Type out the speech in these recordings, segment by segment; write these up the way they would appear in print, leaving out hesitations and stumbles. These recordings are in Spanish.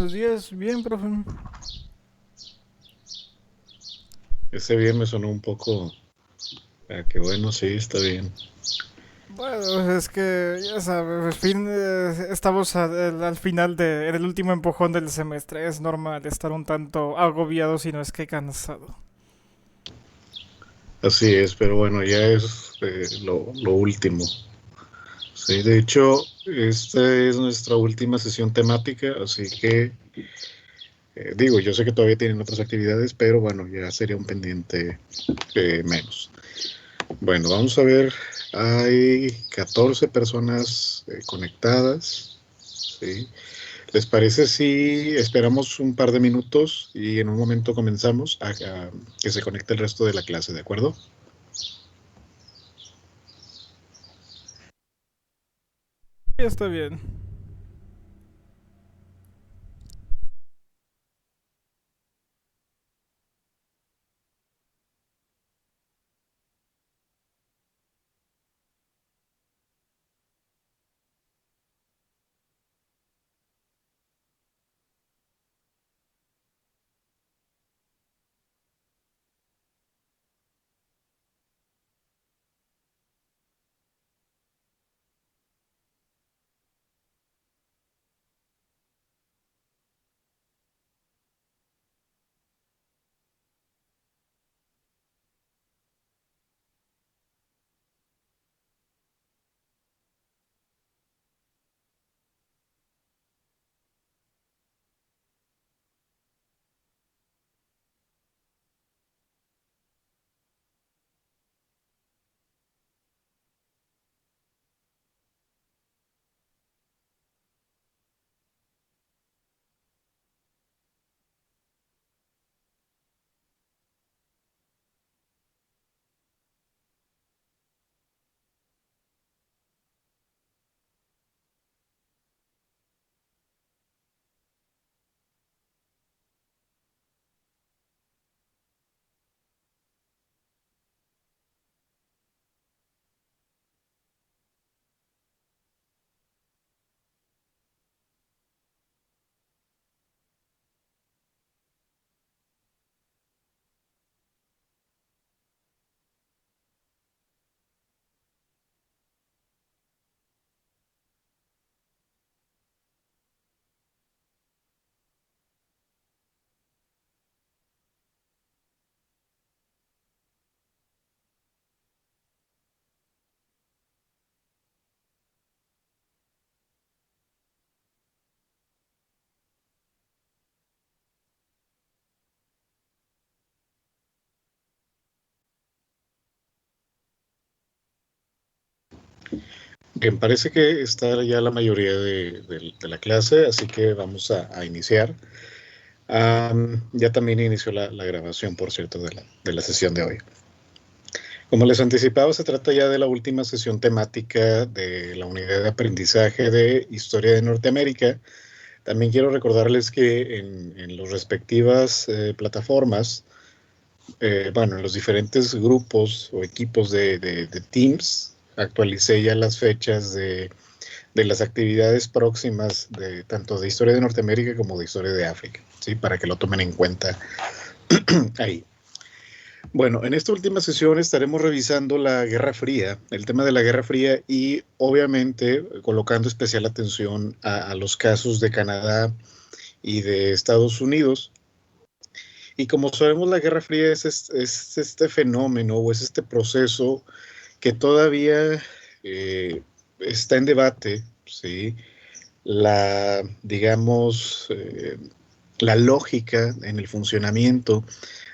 Buenos días, bien, profe. Ese bien me sonó un poco a que bueno, sí, está bien. Bueno, es que ya sabes, estamos al final en el último empujón del semestre. Es normal estar un tanto agobiado, si no es que cansado. Así es, pero bueno, ya es lo último. Sí, de hecho, esta es nuestra última sesión temática, así que digo, yo sé que todavía tienen otras actividades, pero bueno, ya sería un pendiente menos. Bueno, vamos a ver, hay 14 personas conectadas, ¿sí? ¿Les parece si esperamos un par de minutos y en un momento comenzamos a que se conecte el resto de la clase, ¿de acuerdo? Ya está bien. Bien, parece que está ya la mayoría de la clase, así que vamos a iniciar. Ya también inició la grabación, por cierto, de la sesión de hoy. Como les anticipaba, se trata ya de la última sesión temática de la unidad de aprendizaje de Historia de Norteamérica. También quiero recordarles que en las respectivas plataformas, bueno, en los diferentes grupos o equipos de Teams, actualicé ya las fechas de las actividades próximas de tanto de historia de Norteamérica como de historia de África, ¿sí? Para que lo tomen en cuenta ahí. Bueno, en esta última sesión estaremos revisando la Guerra Fría, el tema de la Guerra Fría y obviamente colocando especial atención a los casos de Canadá y de Estados Unidos. Y como sabemos, la Guerra Fría es este fenómeno o es este proceso que todavía está en debate, ¿sí? Digamos, la lógica en el funcionamiento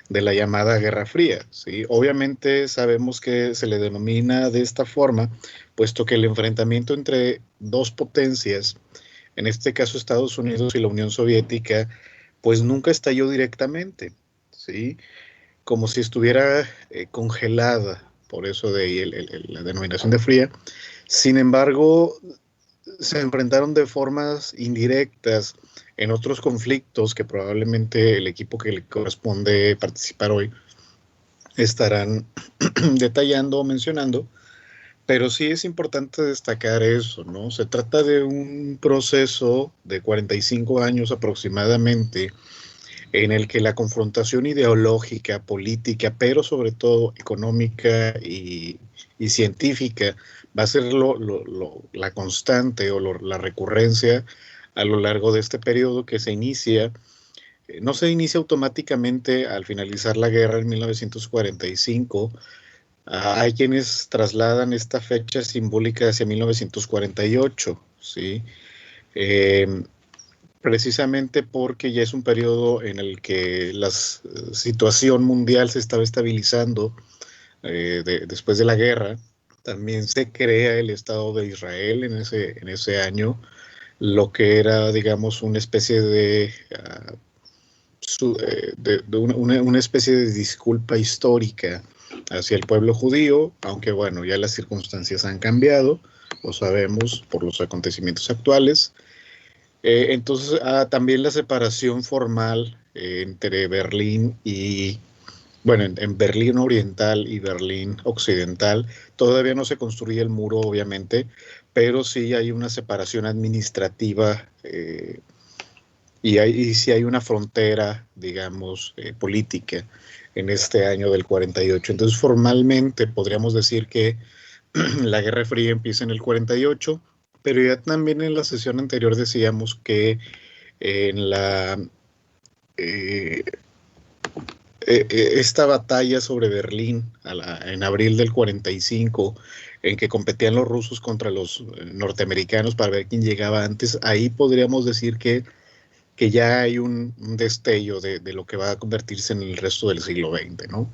de la llamada Guerra Fría, ¿sí? Obviamente sabemos que se le denomina de esta forma, puesto que el enfrentamiento entre dos potencias, en este caso Estados Unidos y la Unión Soviética, pues nunca estalló directamente, ¿sí? Como si estuviera congelada, por eso de ahí la denominación de fría. Sin embargo, se enfrentaron de formas indirectas en otros conflictos que probablemente el equipo que le corresponde participar hoy estarán detallando o mencionando, Pero sí es importante destacar eso, ¿no? Se trata de un proceso de 45 años aproximadamente en el que la confrontación ideológica, política, pero sobre todo económica y científica va a ser la constante o la recurrencia a lo largo de este periodo que se inicia. No se inicia automáticamente al finalizar la guerra en 1945. Hay quienes trasladan esta fecha simbólica hacia 1948, ¿sí? Eh, Precisamente porque ya es un periodo en el que la situación mundial se estaba estabilizando después de la guerra. También se crea el Estado de Israel en ese año, lo que era, digamos, una especie de una especie de disculpa histórica hacia el pueblo judío, aunque bueno, ya las circunstancias han cambiado, lo sabemos por los acontecimientos actuales. Entonces, también la separación formal entre Berlín y, bueno, en Berlín Oriental y Berlín Occidental, todavía no se construye el muro, obviamente, pero sí hay una separación administrativa y sí hay una frontera, digamos, política en este año del 48. Entonces, formalmente podríamos decir que la Guerra Fría empieza en el 48, pero ya también en la sesión anterior decíamos que en eh, esta batalla sobre Berlín en abril del 45, en que competían los rusos contra los norteamericanos para ver quién llegaba antes, ahí podríamos decir que ya hay un destello de lo que va a convertirse en el resto del siglo XX, ¿no?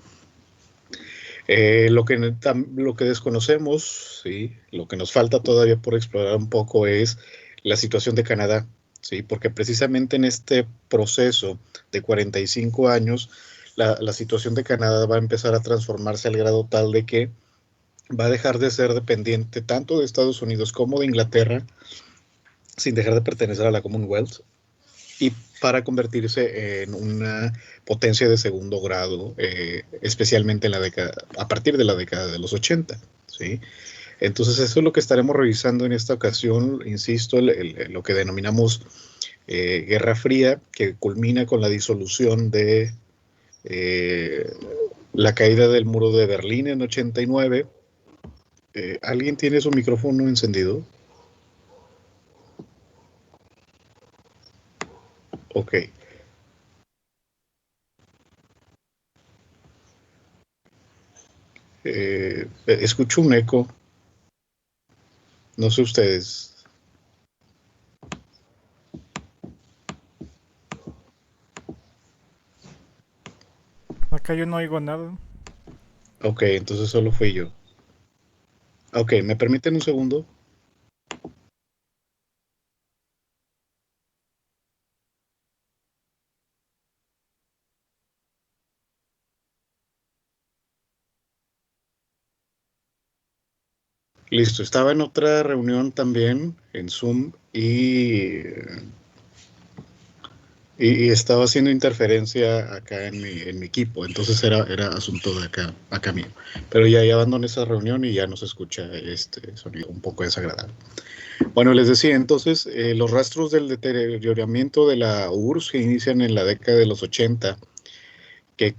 Lo que desconocemos, ¿sí? Lo que nos falta todavía por explorar un poco es la situación de Canadá, ¿sí? Porque precisamente en este proceso de 45 años, la situación de Canadá va a empezar a transformarse al grado tal de que va a dejar de ser dependiente tanto de Estados Unidos como de Inglaterra, sin dejar de pertenecer a la Commonwealth, y para convertirse en una potencia de segundo grado, especialmente en la década, a partir de la década de los 80, ¿sí? Entonces eso es lo que estaremos revisando en esta ocasión, insisto, lo que denominamos Guerra Fría, que culmina con la disolución de eh, la caída del muro de Berlín en 89. ¿Alguien tiene su micrófono encendido? Ok. Escucho un eco, no sé ustedes. Acá yo no oigo nada. Ok, entonces solo fui yo. Ok, ¿me permiten un segundo? Listo, estaba en otra reunión también en Zoom y estaba haciendo interferencia acá en mi equipo, entonces era asunto de acá mío. Pero ya abandoné esa reunión y ya no se escucha este sonido un poco desagradable. Bueno, les decía entonces, los rastros del deterioramiento de la URSS que inician en la década de los 80, que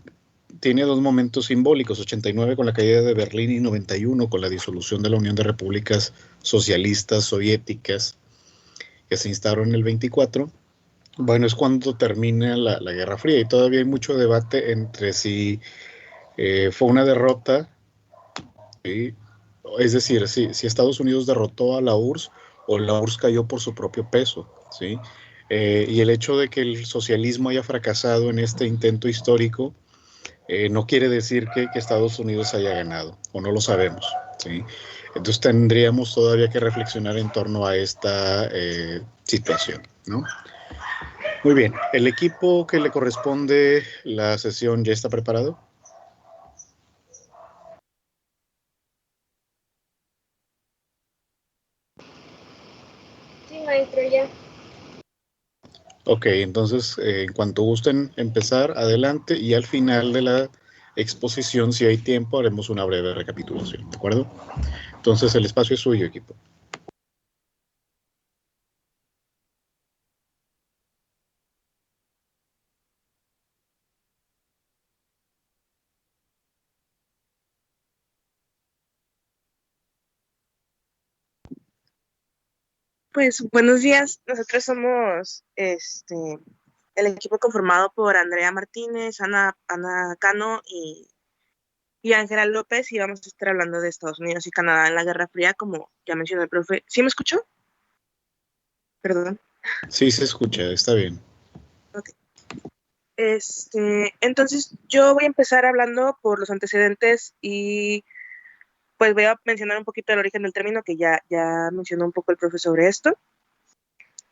tiene dos momentos simbólicos, 89 con la caída de Berlín y 91 con la disolución de la Unión de Repúblicas Socialistas Soviéticas que se instauró en el 24. Bueno, es cuando termina la Guerra Fría y todavía hay mucho debate entre si fue una derrota, ¿sí? Es decir, si Estados Unidos derrotó a la URSS o la URSS cayó por su propio peso, ¿sí? Y el hecho de que el socialismo haya fracasado en este intento histórico no quiere decir que Estados Unidos haya ganado, o no lo sabemos, ¿sí? Entonces tendríamos todavía que reflexionar en torno a esta situación, ¿no? Muy bien, ¿el equipo que le corresponde la sesión ya está preparado? Sí, maestro, ya. Ok, entonces en cuanto gusten empezar, adelante y al final de la exposición, si hay tiempo, haremos una breve recapitulación, ¿de acuerdo? Entonces el espacio es suyo, equipo. Pues buenos días, nosotros somos el equipo conformado por Andrea Martínez, Ana Cano y Ángela López, y vamos a estar hablando de Estados Unidos y Canadá en la Guerra Fría, como ya mencionó el profe. ¿Sí me escuchó? Perdón. Sí, se escucha, está bien. Ok. Entonces yo voy a empezar hablando por los antecedentes y pues voy a mencionar un poquito el origen del término, que ya mencionó un poco el profe sobre esto.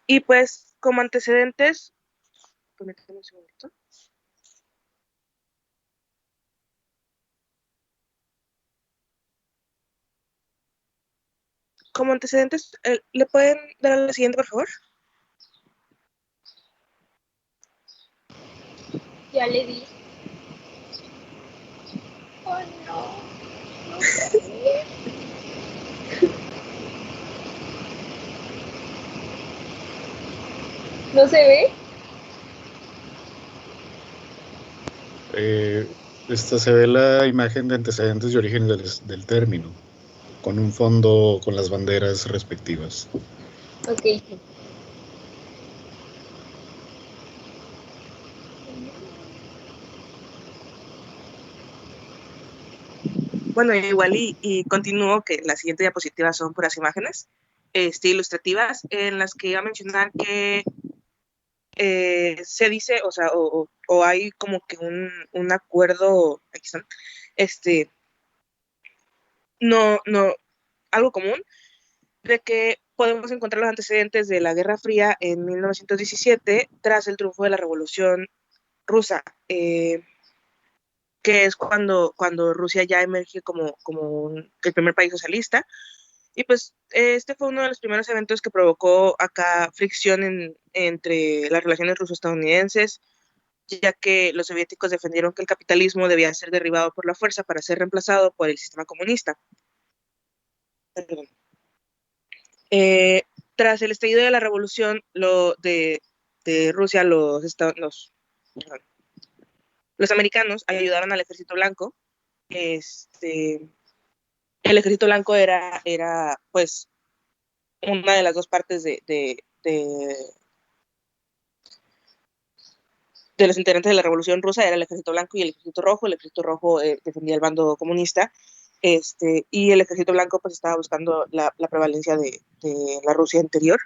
Y pues como antecedentes, permítame un segundito. Como antecedentes, ¿le pueden dar a la siguiente, por favor? Ya le di. Oh, no. No sabía. ¿No se ve? Esta se ve la imagen de antecedentes y orígenes del término, con un fondo con las banderas respectivas. Ok. Bueno, igual y continúo, que la siguiente diapositiva son puras imágenes ilustrativas, en las que iba a mencionar que se dice, o sea, o hay como que un acuerdo, aquí están, no, algo común, de que podemos encontrar los antecedentes de la Guerra Fría en 1917, tras el triunfo de la Revolución Rusa, que es cuando Rusia ya emerge como el primer país socialista. Y pues este fue uno de los primeros eventos que provocó acá fricción entre las relaciones ruso-estadounidenses, ya que los soviéticos defendieron que el capitalismo debía ser derribado por la fuerza para ser reemplazado por el sistema comunista. Perdón. Tras el estallido de la revolución de Rusia, los americanos ayudaron al ejército blanco. El ejército blanco era pues una de las dos partes de los integrantes de la Revolución Rusa, era el Ejército Blanco y el Ejército Rojo. El Ejército Rojo defendía el bando comunista, y el Ejército Blanco pues estaba buscando la prevalencia de la Rusia anterior.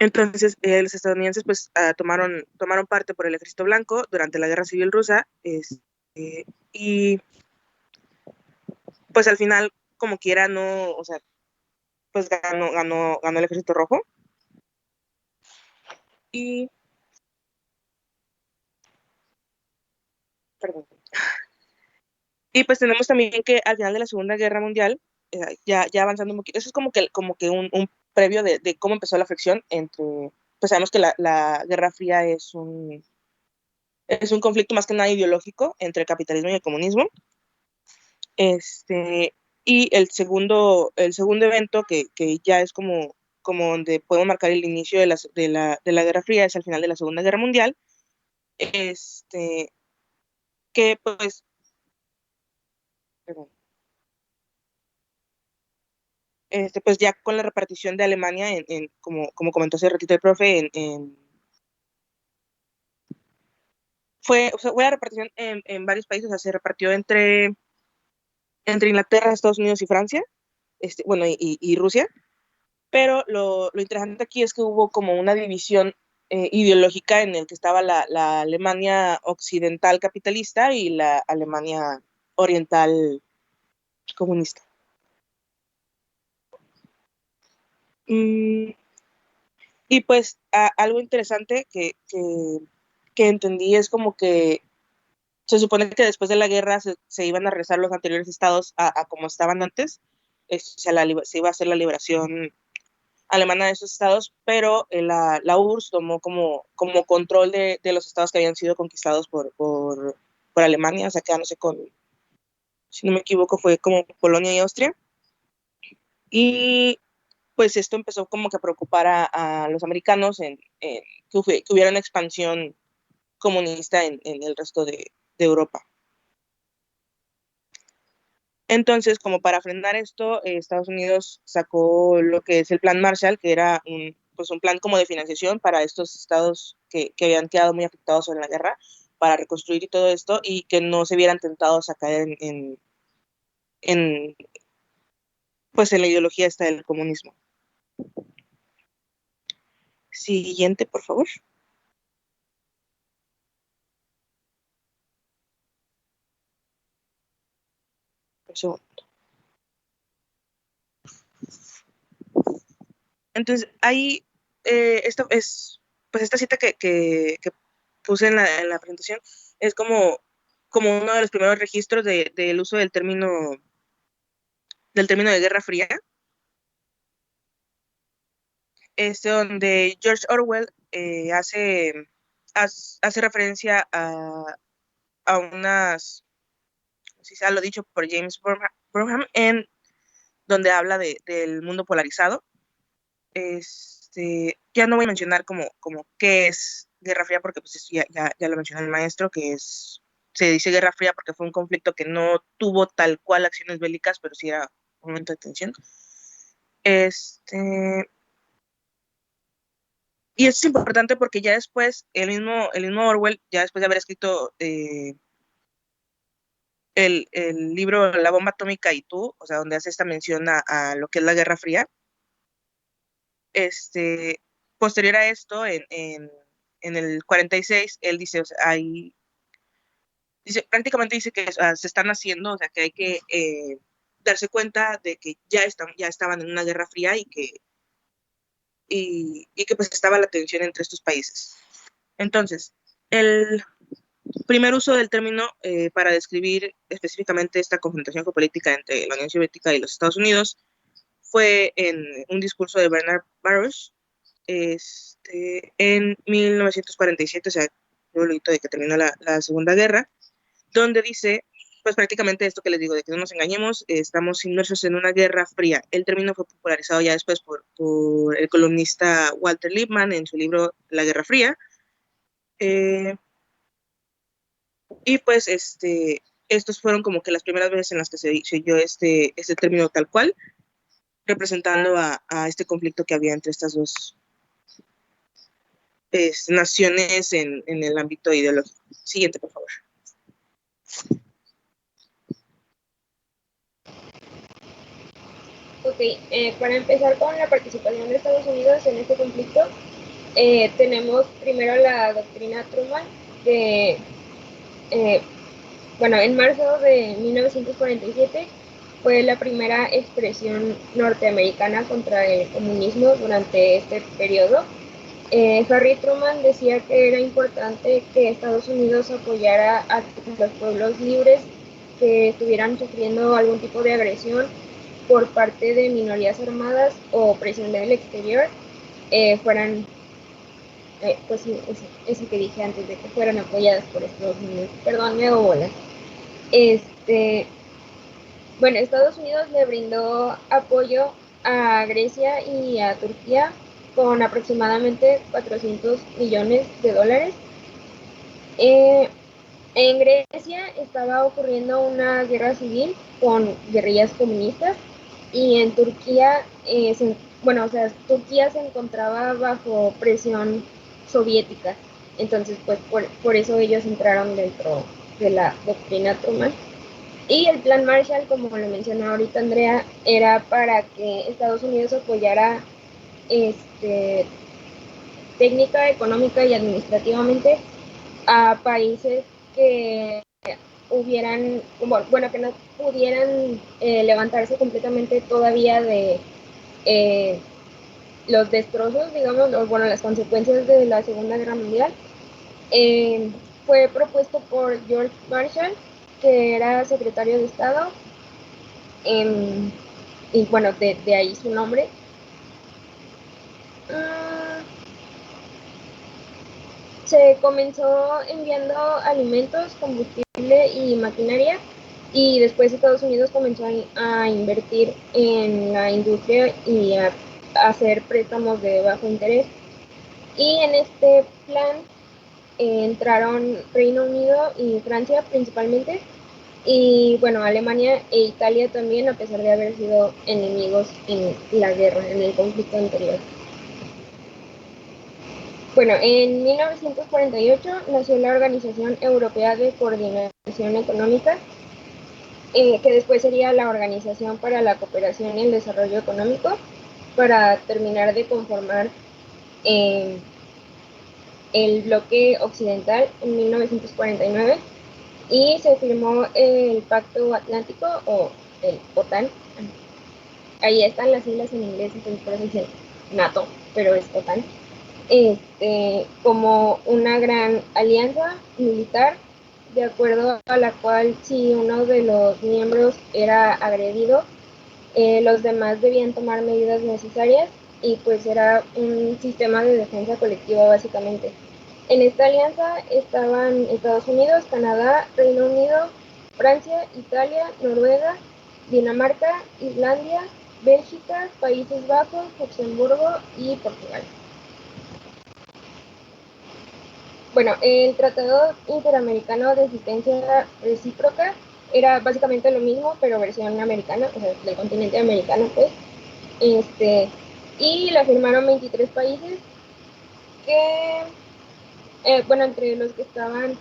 Entonces los estadounidenses pues tomaron parte por el Ejército Blanco durante la Guerra Civil Rusa, y pues al final, como quiera, no, o sea, pues ganó el Ejército Rojo. Y perdón. Y pues tenemos también que al final de la Segunda Guerra Mundial, ya avanzando un poquito, eso es como que un previo de cómo empezó la fricción entre, pues sabemos que la Guerra Fría es un conflicto más que nada ideológico entre el capitalismo y el comunismo. Y el segundo evento que ya es como donde podemos marcar el inicio de la Guerra Fría, es al final de la Segunda Guerra Mundial, que pues, perdón, pues ya con la repartición de Alemania, como comentó hace ratito el profe, fue la repartición en varios países. O sea, se repartió entre Inglaterra, Estados Unidos y Francia, bueno, y Rusia. Pero lo interesante aquí es que hubo como una división ideológica, en el que estaba la Alemania occidental capitalista y la Alemania oriental comunista. Y pues algo interesante que entendí es como que se supone que después de la guerra se iban a regresar los anteriores estados a como estaban antes. O sea, se iba a hacer la liberación alemana de esos estados, pero la URSS tomó como control de los estados que habían sido conquistados por Alemania, o sea, quedándose con si no me equivoco, fue como Polonia y Austria. Y pues esto empezó como que a preocupar a los americanos en que hubiera una expansión comunista en el resto de Europa. Entonces, como para frenar esto, Estados Unidos sacó lo que es el Plan Marshall, que era un plan como de financiación para estos estados que habían quedado muy afectados en la guerra, para reconstruir y todo esto, y que no se vieran tentados a caer en pues en la ideología esta del comunismo. Siguiente, por favor. Un segundo. Entonces, ahí, esta cita que puse en la presentación es como uno de los primeros registros del uso del término de Guerra Fría, donde George Orwell hace referencia a unas, si sea lo dicho por James Burnham, en donde habla del mundo polarizado. Ya no voy a mencionar como qué es Guerra Fría, porque pues ya lo mencionó el maestro, que se dice Guerra Fría porque fue un conflicto que no tuvo tal cual acciones bélicas, pero sí era un momento de tensión. Y esto es importante porque ya después, el mismo Orwell, ya después de haber escrito el libro La bomba atómica y tú, o sea, donde hace esta mención a lo que es la Guerra Fría, posterior a esto, en el 46, él dice, o sea, prácticamente dice que se están haciendo, o sea, que hay que darse cuenta de que ya estaban en una guerra fría y que pues estaba la tensión entre estos países. Entonces, el primer uso del término para describir específicamente esta confrontación geopolítica entre la Unión Soviética y los Estados Unidos fue en un discurso de Bernard Baruch en 1947, o sea, luego de que terminó la Segunda Guerra, donde dice, pues prácticamente esto que les digo, de que no nos engañemos, estamos inmersos en una guerra fría. El término fue popularizado ya después por el columnista Walter Lippmann en su libro La Guerra Fría. Y pues estos fueron como que las primeras veces en las que se oyó este término tal cual, representando a este conflicto que había entre estas dos naciones en el ámbito ideológico. Siguiente, por favor. Ok, para empezar con la participación de Estados Unidos en este conflicto, tenemos primero la doctrina Truman, que, bueno, en marzo de 1947 fue la primera expresión norteamericana contra el comunismo durante este periodo. Harry Truman decía que era importante que Estados Unidos apoyara a los pueblos libres que estuvieran sufriendo algún tipo de agresión por parte de minorías armadas o presión del exterior, fueran, pues sí, eso que dije antes, de que fueran apoyadas por Estados Unidos. Perdón, me hago bolas. Bueno, Estados Unidos le brindó apoyo a Grecia y a Turquía con aproximadamente 400 millones de dólares. En Grecia estaba ocurriendo una guerra civil con guerrillas comunistas y en Turquía, Turquía se encontraba bajo presión soviética. Entonces, pues por eso ellos entraron dentro de la doctrina Truman. Y el plan Marshall, como lo mencionó ahorita Andrea, era para que Estados Unidos apoyara técnica, económica y administrativamente a países que hubieran, bueno, que no pudieran levantarse completamente todavía de los destrozos, digamos, las consecuencias de la Segunda Guerra Mundial. Fue propuesto por George Marshall, que era secretario de Estado, y bueno, de ahí su nombre. Se comenzó enviando alimentos, combustible y maquinaria y después Estados Unidos comenzó a invertir en la industria y a hacer préstamos de bajo interés. Y en este plan entraron Reino Unido y Francia principalmente, y bueno, Alemania e Italia también, a pesar de haber sido enemigos en la guerra, en el conflicto anterior. Bueno, en 1948 nació la Organización Europea de Coordinación Económica, que después sería la Organización para la Cooperación y el Desarrollo Económico, para terminar de conformar el bloque occidental en 1949, y se firmó el Pacto Atlántico, o el OTAN. Ahí están las siglas en inglés, entonces por eso dicen NATO, pero es OTAN. Como una gran alianza militar, de acuerdo a la cual si uno de los miembros era agredido, los demás debían tomar medidas necesarias, y pues era un sistema de defensa colectiva básicamente. En esta alianza estaban Estados Unidos, Canadá, Reino Unido, Francia, Italia, Noruega, Dinamarca, Islandia, Bélgica, Países Bajos, Luxemburgo y Portugal. Bueno, el Tratado Interamericano de Asistencia Recíproca era básicamente lo mismo, pero versión americana, o sea, del continente americano, pues. Y la firmaron 23 países que, bueno, entre los que estaban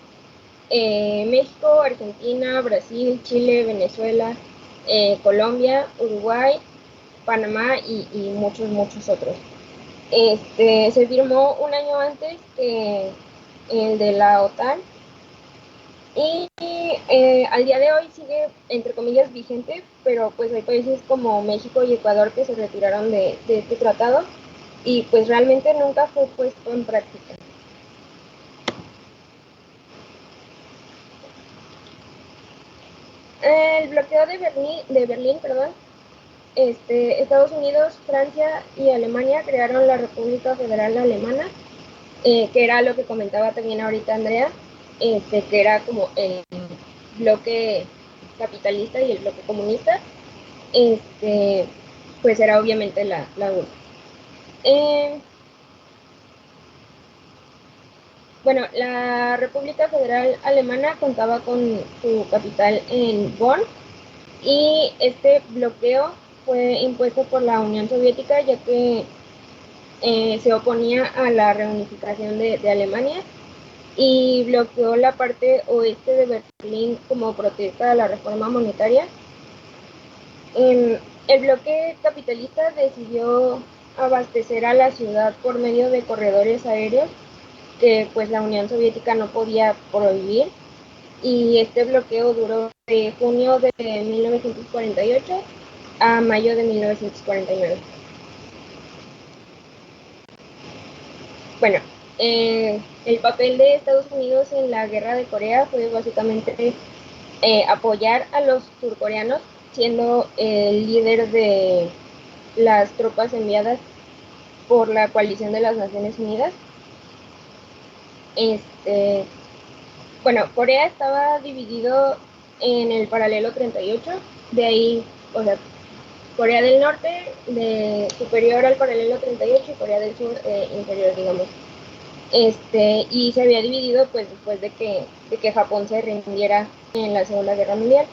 México, Argentina, Brasil, Chile, Venezuela, Colombia, Uruguay, Panamá y muchos otros. Se firmó un año antes que el de la OTAN, y al día de hoy sigue, entre comillas, vigente, pero pues hay países como México y Ecuador que se retiraron de este tratado, y pues realmente nunca fue puesto en práctica. El bloqueo de Berlín, Estados Unidos, Francia y Alemania crearon la República Federal Alemana, que era lo que comentaba también ahorita Andrea, que era como el bloque capitalista y el bloque comunista. Pues era obviamente la URSS. Bueno, la República Federal Alemana contaba con su capital en Bonn, y este bloqueo fue impuesto por la Unión Soviética, ya que se oponía a la reunificación de Alemania, y bloqueó la parte oeste de Berlín como protesta a la reforma monetaria. El bloque capitalista decidió abastecer a la ciudad por medio de corredores aéreos que pues la Unión Soviética no podía prohibir, y este bloqueo duró de junio de 1948 a mayo de 1949. Bueno, el papel de Estados Unidos en la guerra de Corea fue básicamente apoyar a los surcoreanos, siendo el líder de las tropas enviadas por la coalición de las Naciones Unidas. Bueno, Corea estaba dividido en el paralelo 38, de ahí, o sea, Corea del Norte superior al paralelo 38 y Corea del Sur inferior, digamos. Y se había dividido pues después de que Japón se rindiera en la Segunda Guerra Mundial.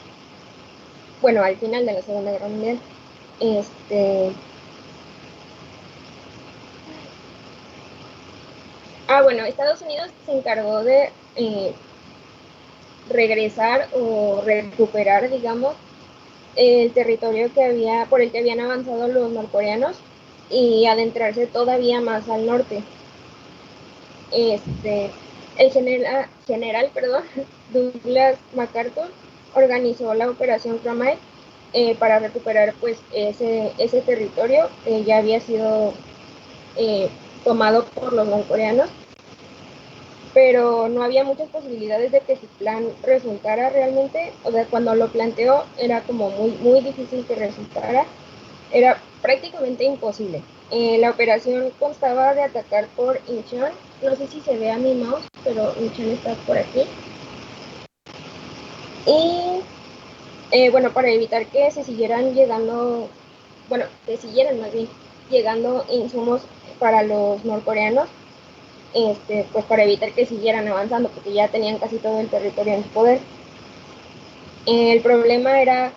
Bueno, al final de la Segunda Guerra Mundial. Bueno, Estados Unidos se encargó de regresar o recuperar, digamos, el territorio por el que habían avanzado los norcoreanos, y adentrarse todavía más al norte. El general Douglas MacArthur organizó la Operación Chromite para recuperar pues ese territorio que ya había sido tomado por los norcoreanos, pero no había muchas posibilidades de que su plan resultara realmente. O sea, cuando lo planteó era como muy difícil que resultara, era prácticamente imposible. La operación constaba de atacar por Incheon, no sé si se ve a mi mouse, pero Incheon está por aquí, y Bueno, para evitar que se siguieran llegando, bueno, que siguieran más bien llegando insumos para los norcoreanos, pues para evitar que siguieran avanzando, porque ya tenían casi todo el territorio en su poder. El problema era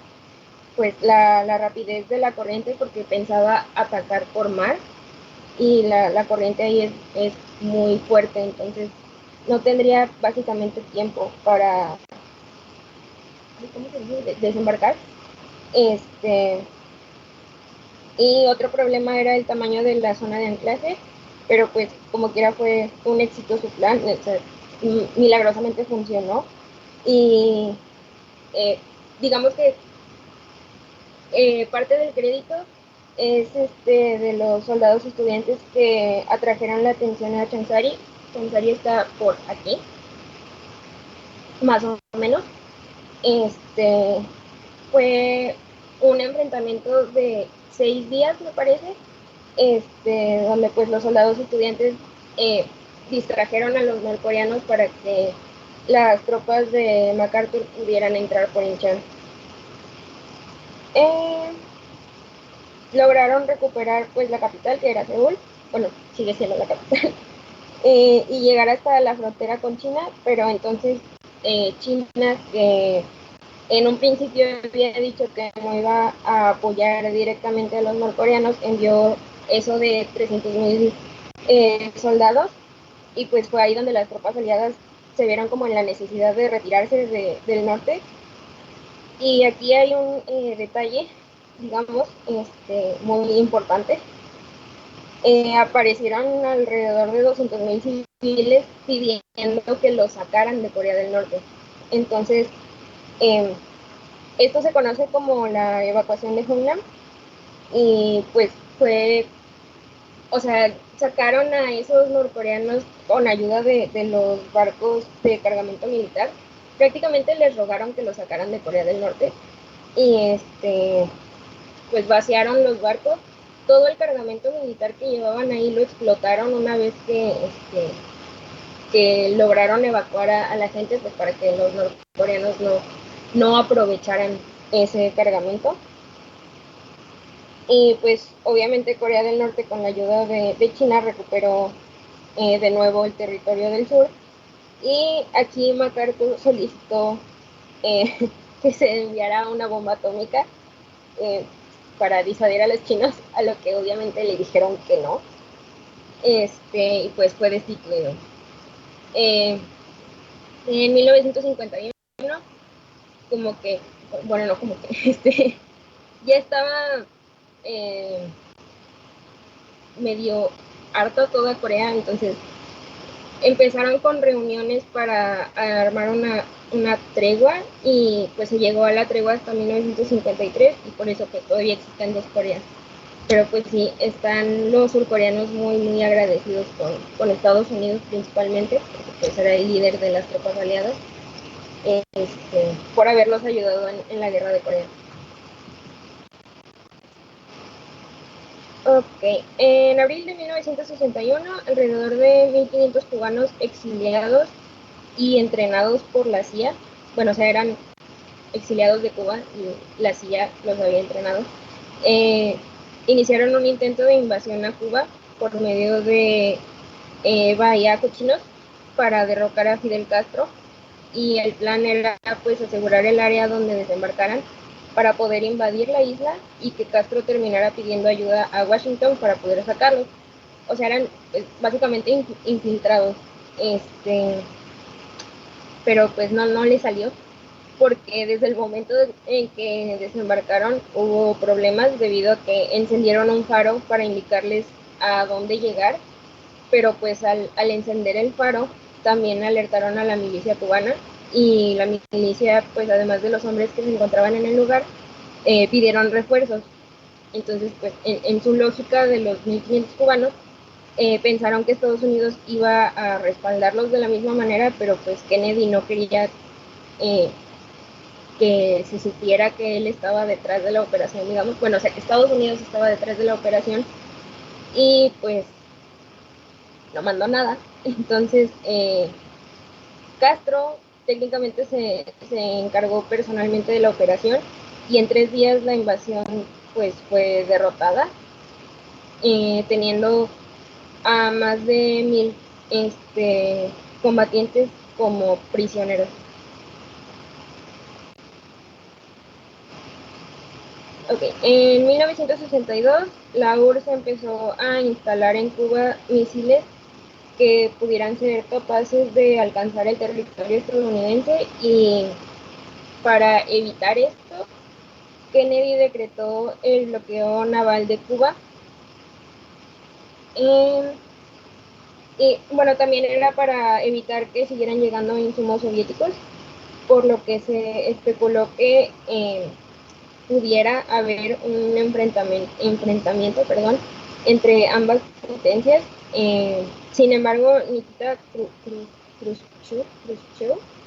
pues la rapidez de la corriente, porque pensaba atacar por mar y la corriente ahí es muy fuerte, entonces no tendría básicamente tiempo para, ¿cómo se dice?, desembarcar. Y otro problema era el tamaño de la zona de anclaje, pero pues como quiera fue un éxito su plan, o sea, milagrosamente funcionó. Y digamos que parte del crédito es de los soldados estudiantes que atrajeron la atención a Chansari. Chansari está por aquí, más o menos. Fue un enfrentamiento de 6 días, me parece, donde pues los soldados estudiantes eh, distrajeron a los norcoreanos para que las tropas de MacArthur pudieran entrar por Incheon. Lograron recuperar pues la capital, que era Seúl, bueno, sigue siendo la capital, y llegar hasta la frontera con China, pero entonces China, que en un principio había dicho que no iba a apoyar directamente a los norcoreanos, envió eso de 300,000 soldados, y pues fue ahí donde las tropas aliadas se vieron como en la necesidad de retirarse del norte. Y aquí hay un detalle, digamos, muy importante. Aparecieron alrededor de 200,000 civiles pidiendo que los sacaran de Corea del Norte. Entonces, esto se conoce como la evacuación de Hungnam, y pues fue, o sea, sacaron a esos norcoreanos con ayuda de los barcos de cargamento militar. Prácticamente les rogaron que los sacaran de Corea del Norte, y pues vaciaron los barcos. Todo el cargamento militar que llevaban ahí lo explotaron una vez que lograron evacuar a la gente, pues para que los norcoreanos no aprovecharan ese cargamento. Y pues obviamente Corea del Norte, con la ayuda de China, recuperó de nuevo el territorio del sur. Y aquí MacArthur solicitó que se enviara una bomba atómica eh, para disuadir a los chinos, a lo que obviamente le dijeron que no. Y pues fue destituido. En 1951, como que, bueno, no como que, ya estaba eh, medio harto toda Corea, entonces empezaron con reuniones para armar una tregua, y pues se llegó a la tregua hasta 1953, y por eso que todavía existen dos Coreas. Pero pues sí, están los surcoreanos muy, muy agradecidos con Estados Unidos principalmente, porque pues era el líder de las tropas aliadas, por haberlos ayudado en la guerra de Corea. Ok, en abril de 1961, alrededor de 1.500 cubanos exiliados y entrenados por la CIA, bueno, o sea, eran exiliados de Cuba y la CIA los había entrenado, iniciaron un intento de invasión a Cuba por medio de Bahía Cochinos para derrocar a Fidel Castro, y el plan era pues asegurar el área donde desembarcaran para poder invadir la isla y que Castro terminara pidiendo ayuda a Washington para poder sacarlos. O sea, eran pues, básicamente infiltrados. Pero pues no le salió, porque desde el momento en que desembarcaron hubo problemas debido a que encendieron un faro para indicarles a dónde llegar, pero pues al encender el faro también alertaron a la milicia cubana, y la milicia, pues además de los hombres que se encontraban en el lugar, pidieron refuerzos. Entonces, pues en su lógica de los 1.500 cubanos, pensaron que Estados Unidos iba a respaldarlos de la misma manera, pero pues Kennedy no quería que se supiera que él estaba detrás de la operación, digamos, bueno, o sea, que Estados Unidos estaba detrás de la operación, y pues no mandó nada. Entonces, Castro técnicamente se encargó personalmente de la operación y en 3 días la invasión pues fue derrotada, teniendo a más de 1000 combatientes como prisioneros. Okay. En 1962, la URSS empezó a instalar en Cuba misiles que pudieran ser capaces de alcanzar el territorio estadounidense, y para evitar esto, Kennedy decretó el bloqueo naval de Cuba. Y bueno, también era para evitar que siguieran llegando insumos soviéticos, por lo que se especuló que pudiera haber un enfrentamiento entre ambas potencias. Sin embargo, Nikita Khrushchev,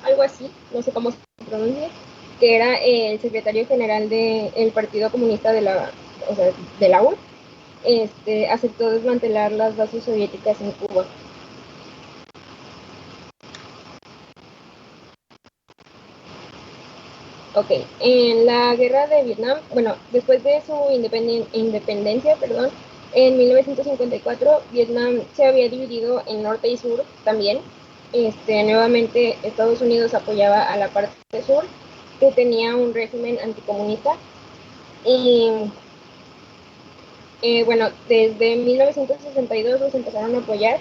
algo así, no sé cómo se pronuncia, que era el secretario general del Partido Comunista de la URSS, aceptó desmantelar las bases soviéticas en Cuba. Ok, en la guerra de Vietnam, bueno, después de su independencia, en 1954, Vietnam se había dividido en norte y sur también. Nuevamente Estados Unidos apoyaba a la parte sur, que tenía un régimen anticomunista. Y bueno, desde 1962 los empezaron a apoyar,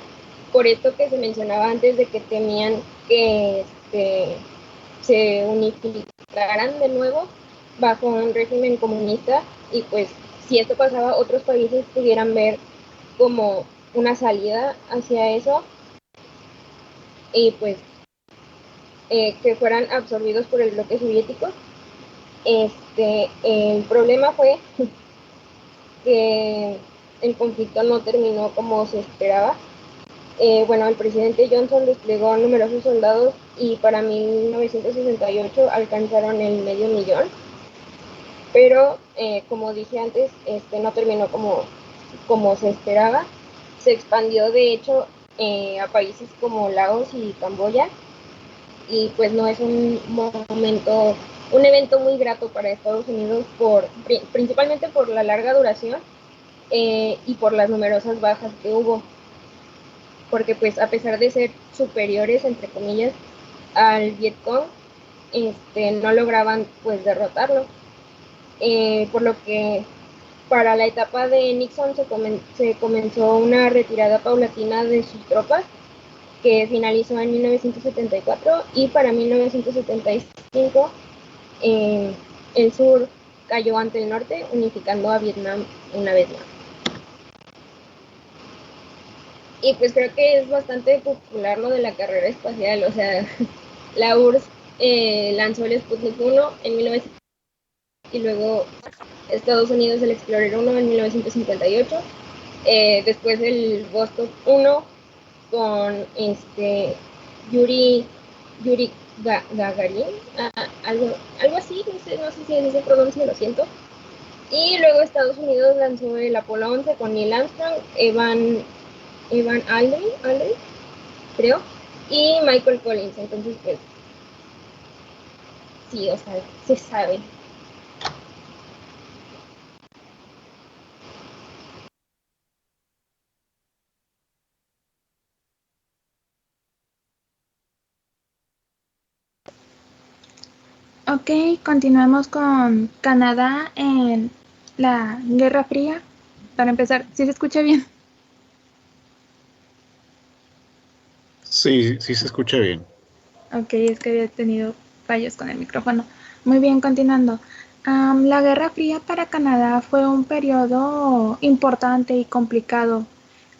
por esto que se mencionaba antes de que temían que se unificaran de nuevo bajo un régimen comunista, y pues si esto pasaba, otros países pudieran ver como una salida hacia eso, y pues que fueran absorbidos por el bloque soviético. El problema fue que el conflicto no terminó como se esperaba. Bueno, el presidente Johnson desplegó numerosos soldados y para 1968 alcanzaron el 500,000, pero como dije antes, no terminó como se esperaba. Se expandió de hecho a países como Laos y Camboya, y pues no es un evento muy grato para Estados Unidos, principalmente por la larga duración y por las numerosas bajas que hubo, porque pues a pesar de ser superiores, entre comillas, al Vietcong, no lograban pues derrotarlo, por lo que para la etapa de Nixon se comenzó una retirada paulatina de sus tropas, que finalizó en 1974, y para 1975 el sur cayó ante el norte, unificando a Vietnam una vez más. Y pues creo que es bastante popular lo de la carrera espacial, o sea, la URSS lanzó el Sputnik 1 en 1900, y luego Estados Unidos el Explorer 1 en 1958, después el Vostok 1 con Yuri Gagarin, algo así, no sé si así se pronuncia, lo siento. Y luego Estados Unidos lanzó el Apolo 11 con Neil Armstrong, Evan Aldrin, creo, y Michael Collins. Entonces, pues, sí, o sea, se sabe. Ok, continuamos con Canadá en la Guerra Fría. Para empezar, ¿sí se escucha bien? Sí, sí se escucha bien. Ok, es que había tenido fallos con el micrófono. Muy bien, continuando. La Guerra Fría para Canadá fue un periodo importante y complicado,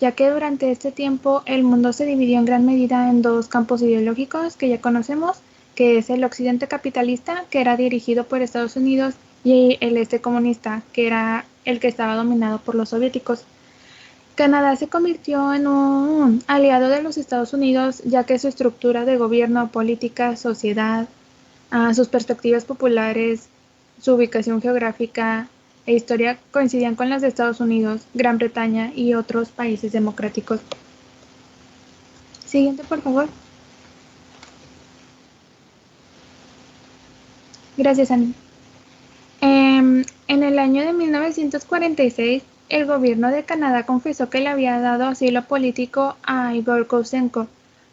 ya que durante este tiempo el mundo se dividió en gran medida en dos campos ideológicos que ya conocemos, que es el occidente capitalista, que era dirigido por Estados Unidos, y el este comunista, que era el que estaba dominado por los soviéticos. Canadá se convirtió en un aliado de los Estados Unidos, ya que su estructura de gobierno, política, sociedad, sus perspectivas populares, su ubicación geográfica e historia coincidían con las de Estados Unidos, Gran Bretaña y otros países democráticos. Siguiente, por favor. Gracias, Ani. En el año de 1946, el gobierno de Canadá confesó que le había dado asilo político a Igor Kousenko.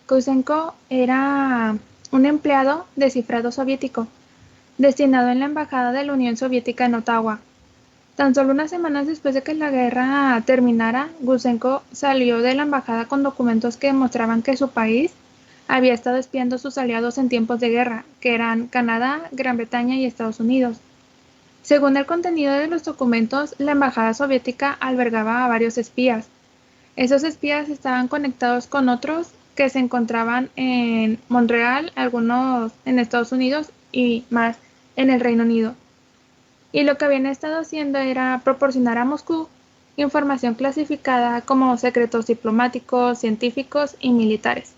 Kousenko era un empleado de cifrado soviético, destinado en la Embajada de la Unión Soviética en Ottawa. Tan solo unas semanas después de que la guerra terminara, Kousenko salió de la embajada con documentos que demostraban que su país había estado espiando a sus aliados en tiempos de guerra, que eran Canadá, Gran Bretaña y Estados Unidos. Según el contenido de los documentos, la embajada soviética albergaba a varios espías. Esos espías estaban conectados con otros que se encontraban en Montreal, algunos en Estados Unidos y más en el Reino Unido. Y lo que habían estado haciendo era proporcionar a Moscú información clasificada como secretos diplomáticos, científicos y militares.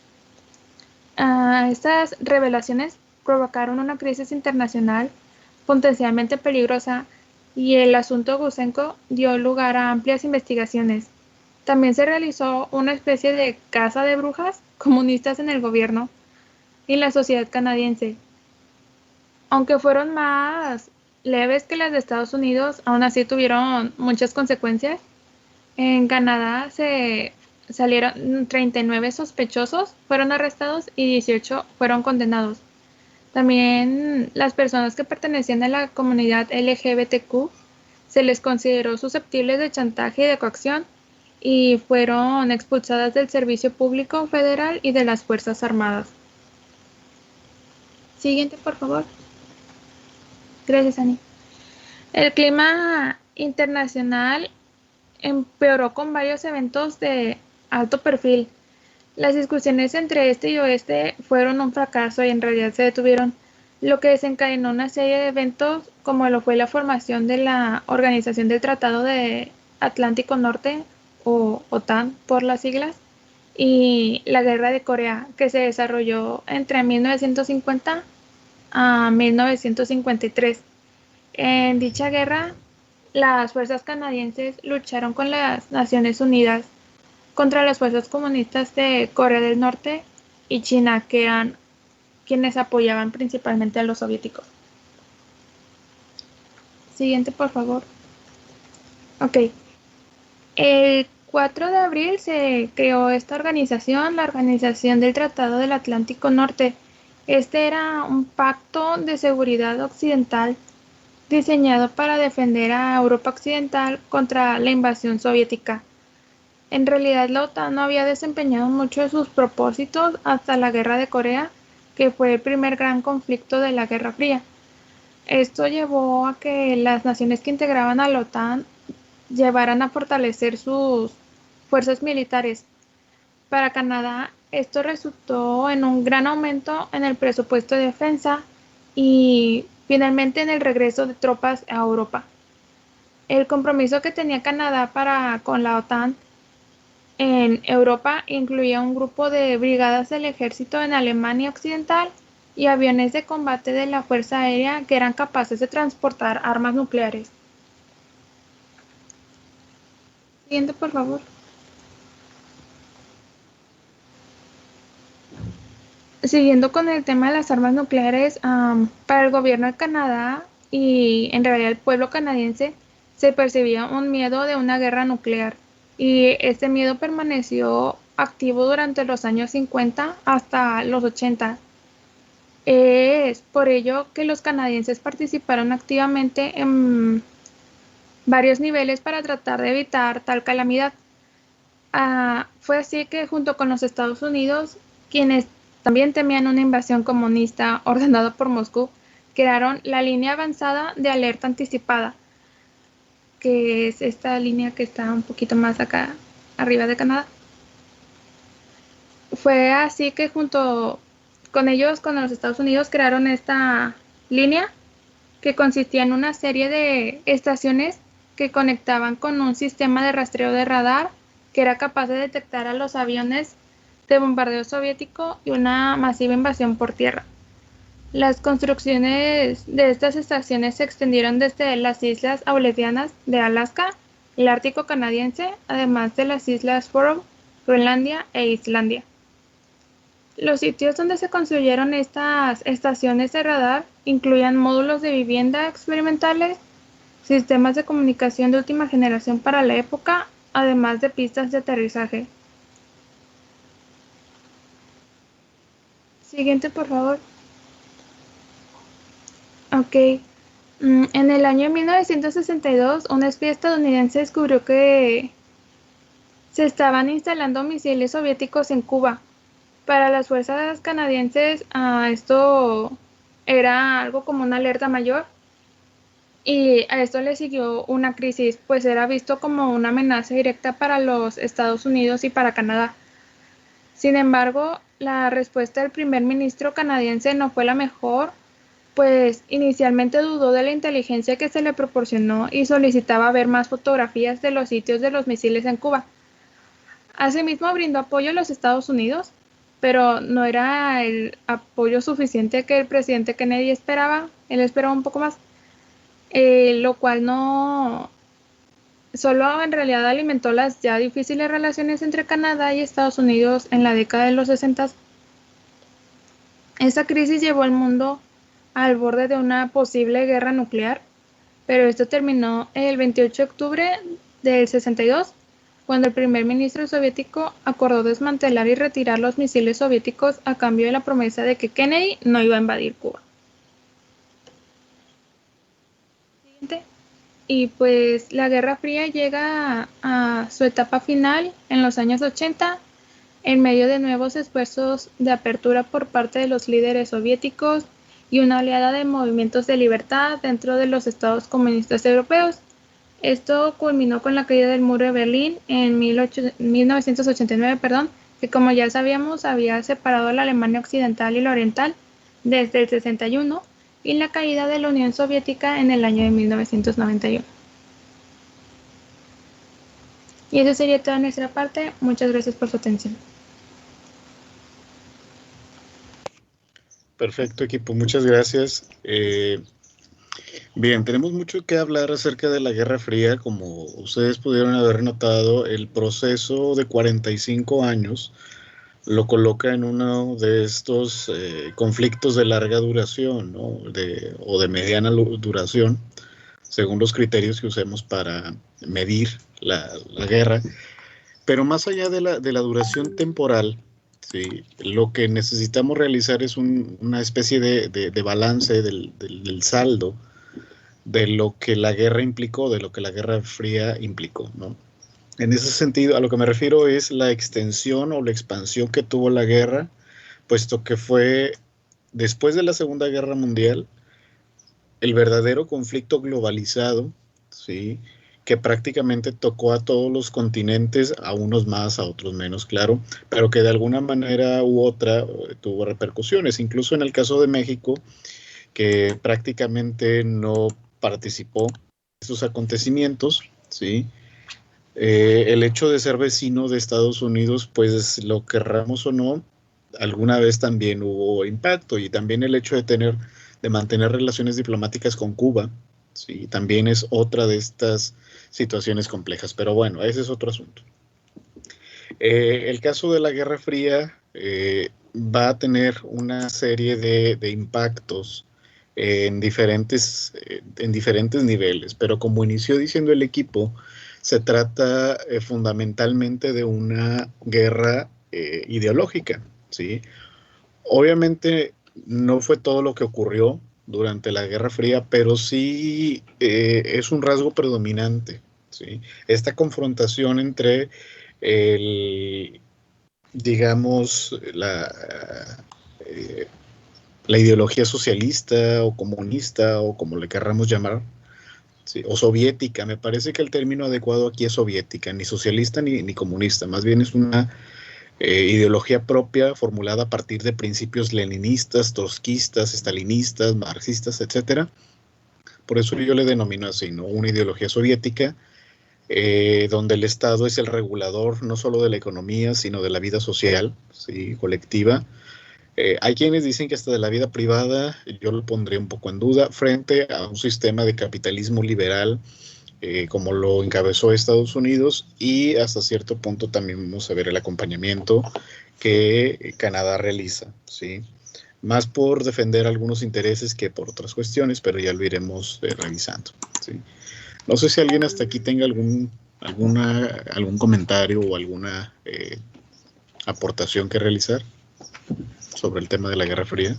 Estas revelaciones provocaron una crisis internacional potencialmente peligrosa y el asunto Kousenko dio lugar a amplias investigaciones. También se realizó una especie de caza de brujas comunistas en el gobierno y la sociedad canadiense. Aunque fueron más leves que las de Estados Unidos, aún así tuvieron muchas consecuencias. En Canadá se salieron 39 sospechosos, fueron arrestados y 18 fueron condenados. También las personas que pertenecían a la comunidad LGBTQ se les consideró susceptibles de chantaje y de coacción y fueron expulsadas del servicio público federal y de las Fuerzas Armadas. Siguiente, por favor. Gracias, Ani. El clima internacional empeoró con varios eventos de alto perfil. Las discusiones entre este y oeste fueron un fracaso y en realidad se detuvieron, lo que desencadenó una serie de eventos como lo fue la formación de la Organización del Tratado de Atlántico Norte, o OTAN por las siglas, y la Guerra de Corea, que se desarrolló entre 1950 a 1953. En dicha guerra, las fuerzas canadienses lucharon con las Naciones Unidas contra las fuerzas comunistas de Corea del Norte y China, que eran quienes apoyaban principalmente a los soviéticos. Siguiente, por favor. Ok. El 4 de abril se creó esta organización, la Organización del Tratado del Atlántico Norte. Este era un pacto de seguridad occidental diseñado para defender a Europa Occidental contra la invasión soviética. En realidad, la OTAN no había desempeñado mucho de sus propósitos hasta la Guerra de Corea, que fue el primer gran conflicto de la Guerra Fría. Esto llevó a que las naciones que integraban a la OTAN llevaran a fortalecer sus fuerzas militares. Para Canadá, esto resultó en un gran aumento en el presupuesto de defensa y finalmente en el regreso de tropas a Europa. El compromiso que tenía Canadá con la OTAN en Europa incluía un grupo de brigadas del ejército en Alemania Occidental y aviones de combate de la Fuerza Aérea que eran capaces de transportar armas nucleares. Siguiente, por favor. Siguiendo con el tema de las armas nucleares, para el gobierno de Canadá y en realidad el pueblo canadiense se percibía un miedo de una guerra nuclear y este miedo permaneció activo durante los años 50 hasta los 80. Es por ello que los canadienses participaron activamente en varios niveles para tratar de evitar tal calamidad. Fue así que junto con los Estados Unidos, quienes también temían una invasión comunista ordenada por Moscú, crearon la línea avanzada de alerta anticipada, que es esta línea que está un poquito más acá arriba de Canadá. Fue así que junto con ellos, con los Estados Unidos, crearon esta línea que consistía en una serie de estaciones que conectaban con un sistema de rastreo de radar que era capaz de detectar a los aviones de bombardeo soviético y una masiva invasión por tierra. Las construcciones de estas estaciones se extendieron desde las islas Aleutianas de Alaska, el Ártico canadiense, además de las islas Faroe, Groenlandia e Islandia. Los sitios donde se construyeron estas estaciones de radar incluían módulos de vivienda experimentales, sistemas de comunicación de última generación para la época, además de pistas de aterrizaje. Siguiente, por favor. Ok. En el año 1962, un espía estadounidense descubrió que se estaban instalando misiles soviéticos en Cuba. Para las fuerzas canadienses, esto era algo como una alerta mayor, y a esto le siguió una crisis, pues era visto como una amenaza directa para los Estados Unidos y para Canadá. Sin embargo, la respuesta del primer ministro canadiense no fue la mejor, pues inicialmente dudó de la inteligencia que se le proporcionó y solicitaba ver más fotografías de los sitios de los misiles en Cuba. Asimismo, brindó apoyo a los Estados Unidos, pero no era el apoyo suficiente que el presidente Kennedy esperaba. Él esperaba un poco más, lo cual no solo en realidad alimentó las ya difíciles relaciones entre Canadá y Estados Unidos en la década de los 60. Esta crisis llevó al mundo al borde de una posible guerra nuclear, pero esto terminó el 28 de octubre del 62, cuando el primer ministro soviético acordó desmantelar y retirar los misiles soviéticos a cambio de la promesa de que Kennedy no iba a invadir Cuba. Siguiente. Y pues la Guerra Fría llega a su etapa final en los años 80, en medio de nuevos esfuerzos de apertura por parte de los líderes soviéticos y una oleada de movimientos de libertad dentro de los estados comunistas europeos. Esto culminó con la caída del muro de Berlín en 1989, que como ya sabíamos había separado a la Alemania occidental y la oriental desde el 61, y la caída de la Unión Soviética en el año de 1991. Y eso sería toda nuestra parte. Muchas gracias por su atención. Perfecto, equipo, muchas gracias. Bien, tenemos mucho que hablar acerca de la Guerra Fría. Como ustedes pudieron haber notado, el proceso de 45 años lo coloca en uno de estos conflictos de larga duración, ¿no? O de mediana duración, según los criterios que usemos para medir la guerra. Pero más allá de la duración temporal, ¿sí? Lo que necesitamos realizar es una especie de balance del saldo de lo que la guerra implicó, de lo que la Guerra Fría implicó, ¿no? En ese sentido, a lo que me refiero es la extensión o la expansión que tuvo la guerra, puesto que fue, después de la Segunda Guerra Mundial, el verdadero conflicto globalizado, ¿sí? Que prácticamente tocó a todos los continentes, a unos más, a otros menos, claro, pero que de alguna manera u otra tuvo repercusiones. Incluso en el caso de México, que prácticamente no participó en estos acontecimientos, ¿sí? El hecho de ser vecino de Estados Unidos, pues lo querramos o no, alguna vez también hubo impacto, y también el hecho de mantener relaciones diplomáticas con Cuba, ¿sí? También es otra de estas situaciones complejas, pero bueno, ese es otro asunto. El caso de la Guerra Fría va a tener una serie de impactos en diferentes niveles, pero como inició diciendo el equipo, se trata fundamentalmente de una guerra ideológica, ¿sí? Obviamente no fue todo lo que ocurrió durante la Guerra Fría, pero sí es un rasgo predominante, ¿sí? Esta confrontación entre digamos, la ideología socialista o comunista o como le querramos llamar, ¿sí? O soviética. Me parece que el término adecuado aquí es soviética, ni socialista ni comunista, más bien es una ideología propia formulada a partir de principios leninistas, trotskistas, stalinistas, marxistas, etcétera. Por eso yo le denomino así, ¿no? Una ideología soviética, donde el Estado es el regulador no solo de la economía, sino de la vida social, ¿sí? Colectiva. Hay quienes dicen que hasta de la vida privada. Yo lo pondría un poco en duda frente a un sistema de capitalismo liberal como lo encabezó Estados Unidos, y hasta cierto punto también vamos a ver el acompañamiento que Canadá realiza, ¿sí? Más por defender algunos intereses que por otras cuestiones, pero ya lo iremos revisando, ¿sí? No sé si alguien hasta aquí tenga algún comentario o alguna aportación que realizar sobre el tema de la Guerra Fría.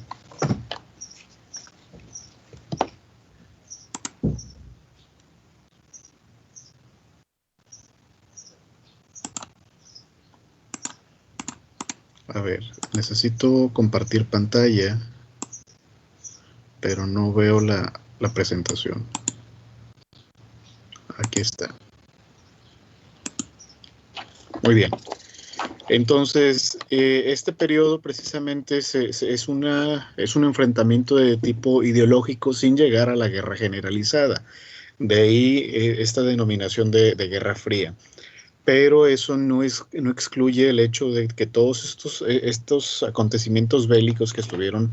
A ver, necesito compartir pantalla, pero no veo la presentación. Aquí está. Muy bien. Entonces, este periodo precisamente es un enfrentamiento de tipo ideológico sin llegar a la guerra generalizada. De ahí esta denominación de Guerra Fría. Pero eso no excluye el hecho de que todos estos acontecimientos bélicos que estuvieron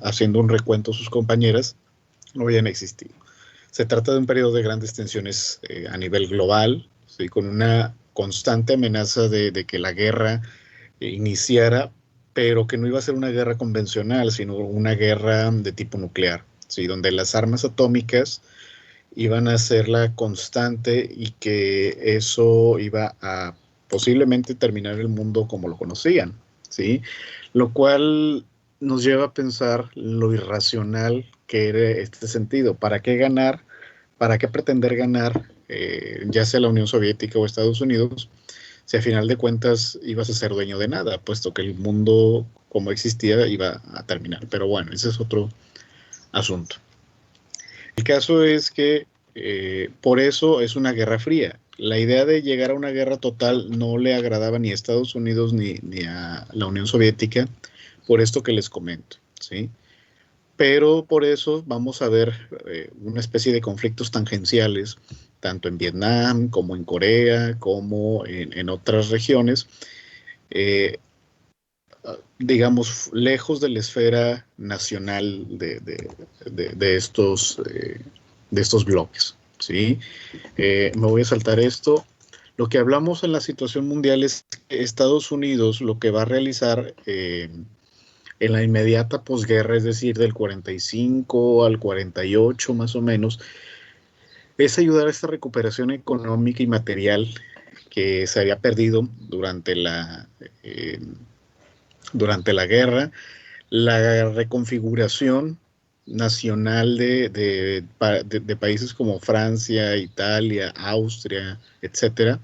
haciendo un recuento sus compañeras no hayan existido. Se trata de un periodo de grandes tensiones a nivel global, ¿sí? Con una constante amenaza de que la guerra iniciara, pero que no iba a ser una guerra convencional, sino una guerra de tipo nuclear, ¿sí? Donde las armas atómicas iban a ser la constante y que eso iba a posiblemente terminar el mundo como lo conocían, ¿sí? Lo cual nos lleva a pensar lo irracional que era este sentido. ¿Para qué ganar? ¿Para qué pretender ganar, ya sea la Unión Soviética o Estados Unidos, si a final de cuentas ibas a ser dueño de nada, puesto que el mundo como existía iba a terminar? Pero bueno, ese es otro asunto. El caso es que por eso es una guerra fría. La idea de llegar a una guerra total no le agradaba ni a Estados Unidos ni a la Unión Soviética, por esto que les comento, ¿sí? Pero por eso vamos a ver una especie de conflictos tangenciales, tanto en Vietnam como en Corea, como en otras regiones, digamos, lejos de la esfera nacional de estos bloques, ¿sí? Me voy a saltar esto. Lo que hablamos en la situación mundial es que Estados Unidos lo que va a realizar en la inmediata posguerra, es decir, del 45 al 48 más o menos, es ayudar a esta recuperación económica y material que se había perdido durante la guerra, la reconfiguración nacional de países como Francia, Italia, Austria, etcétera.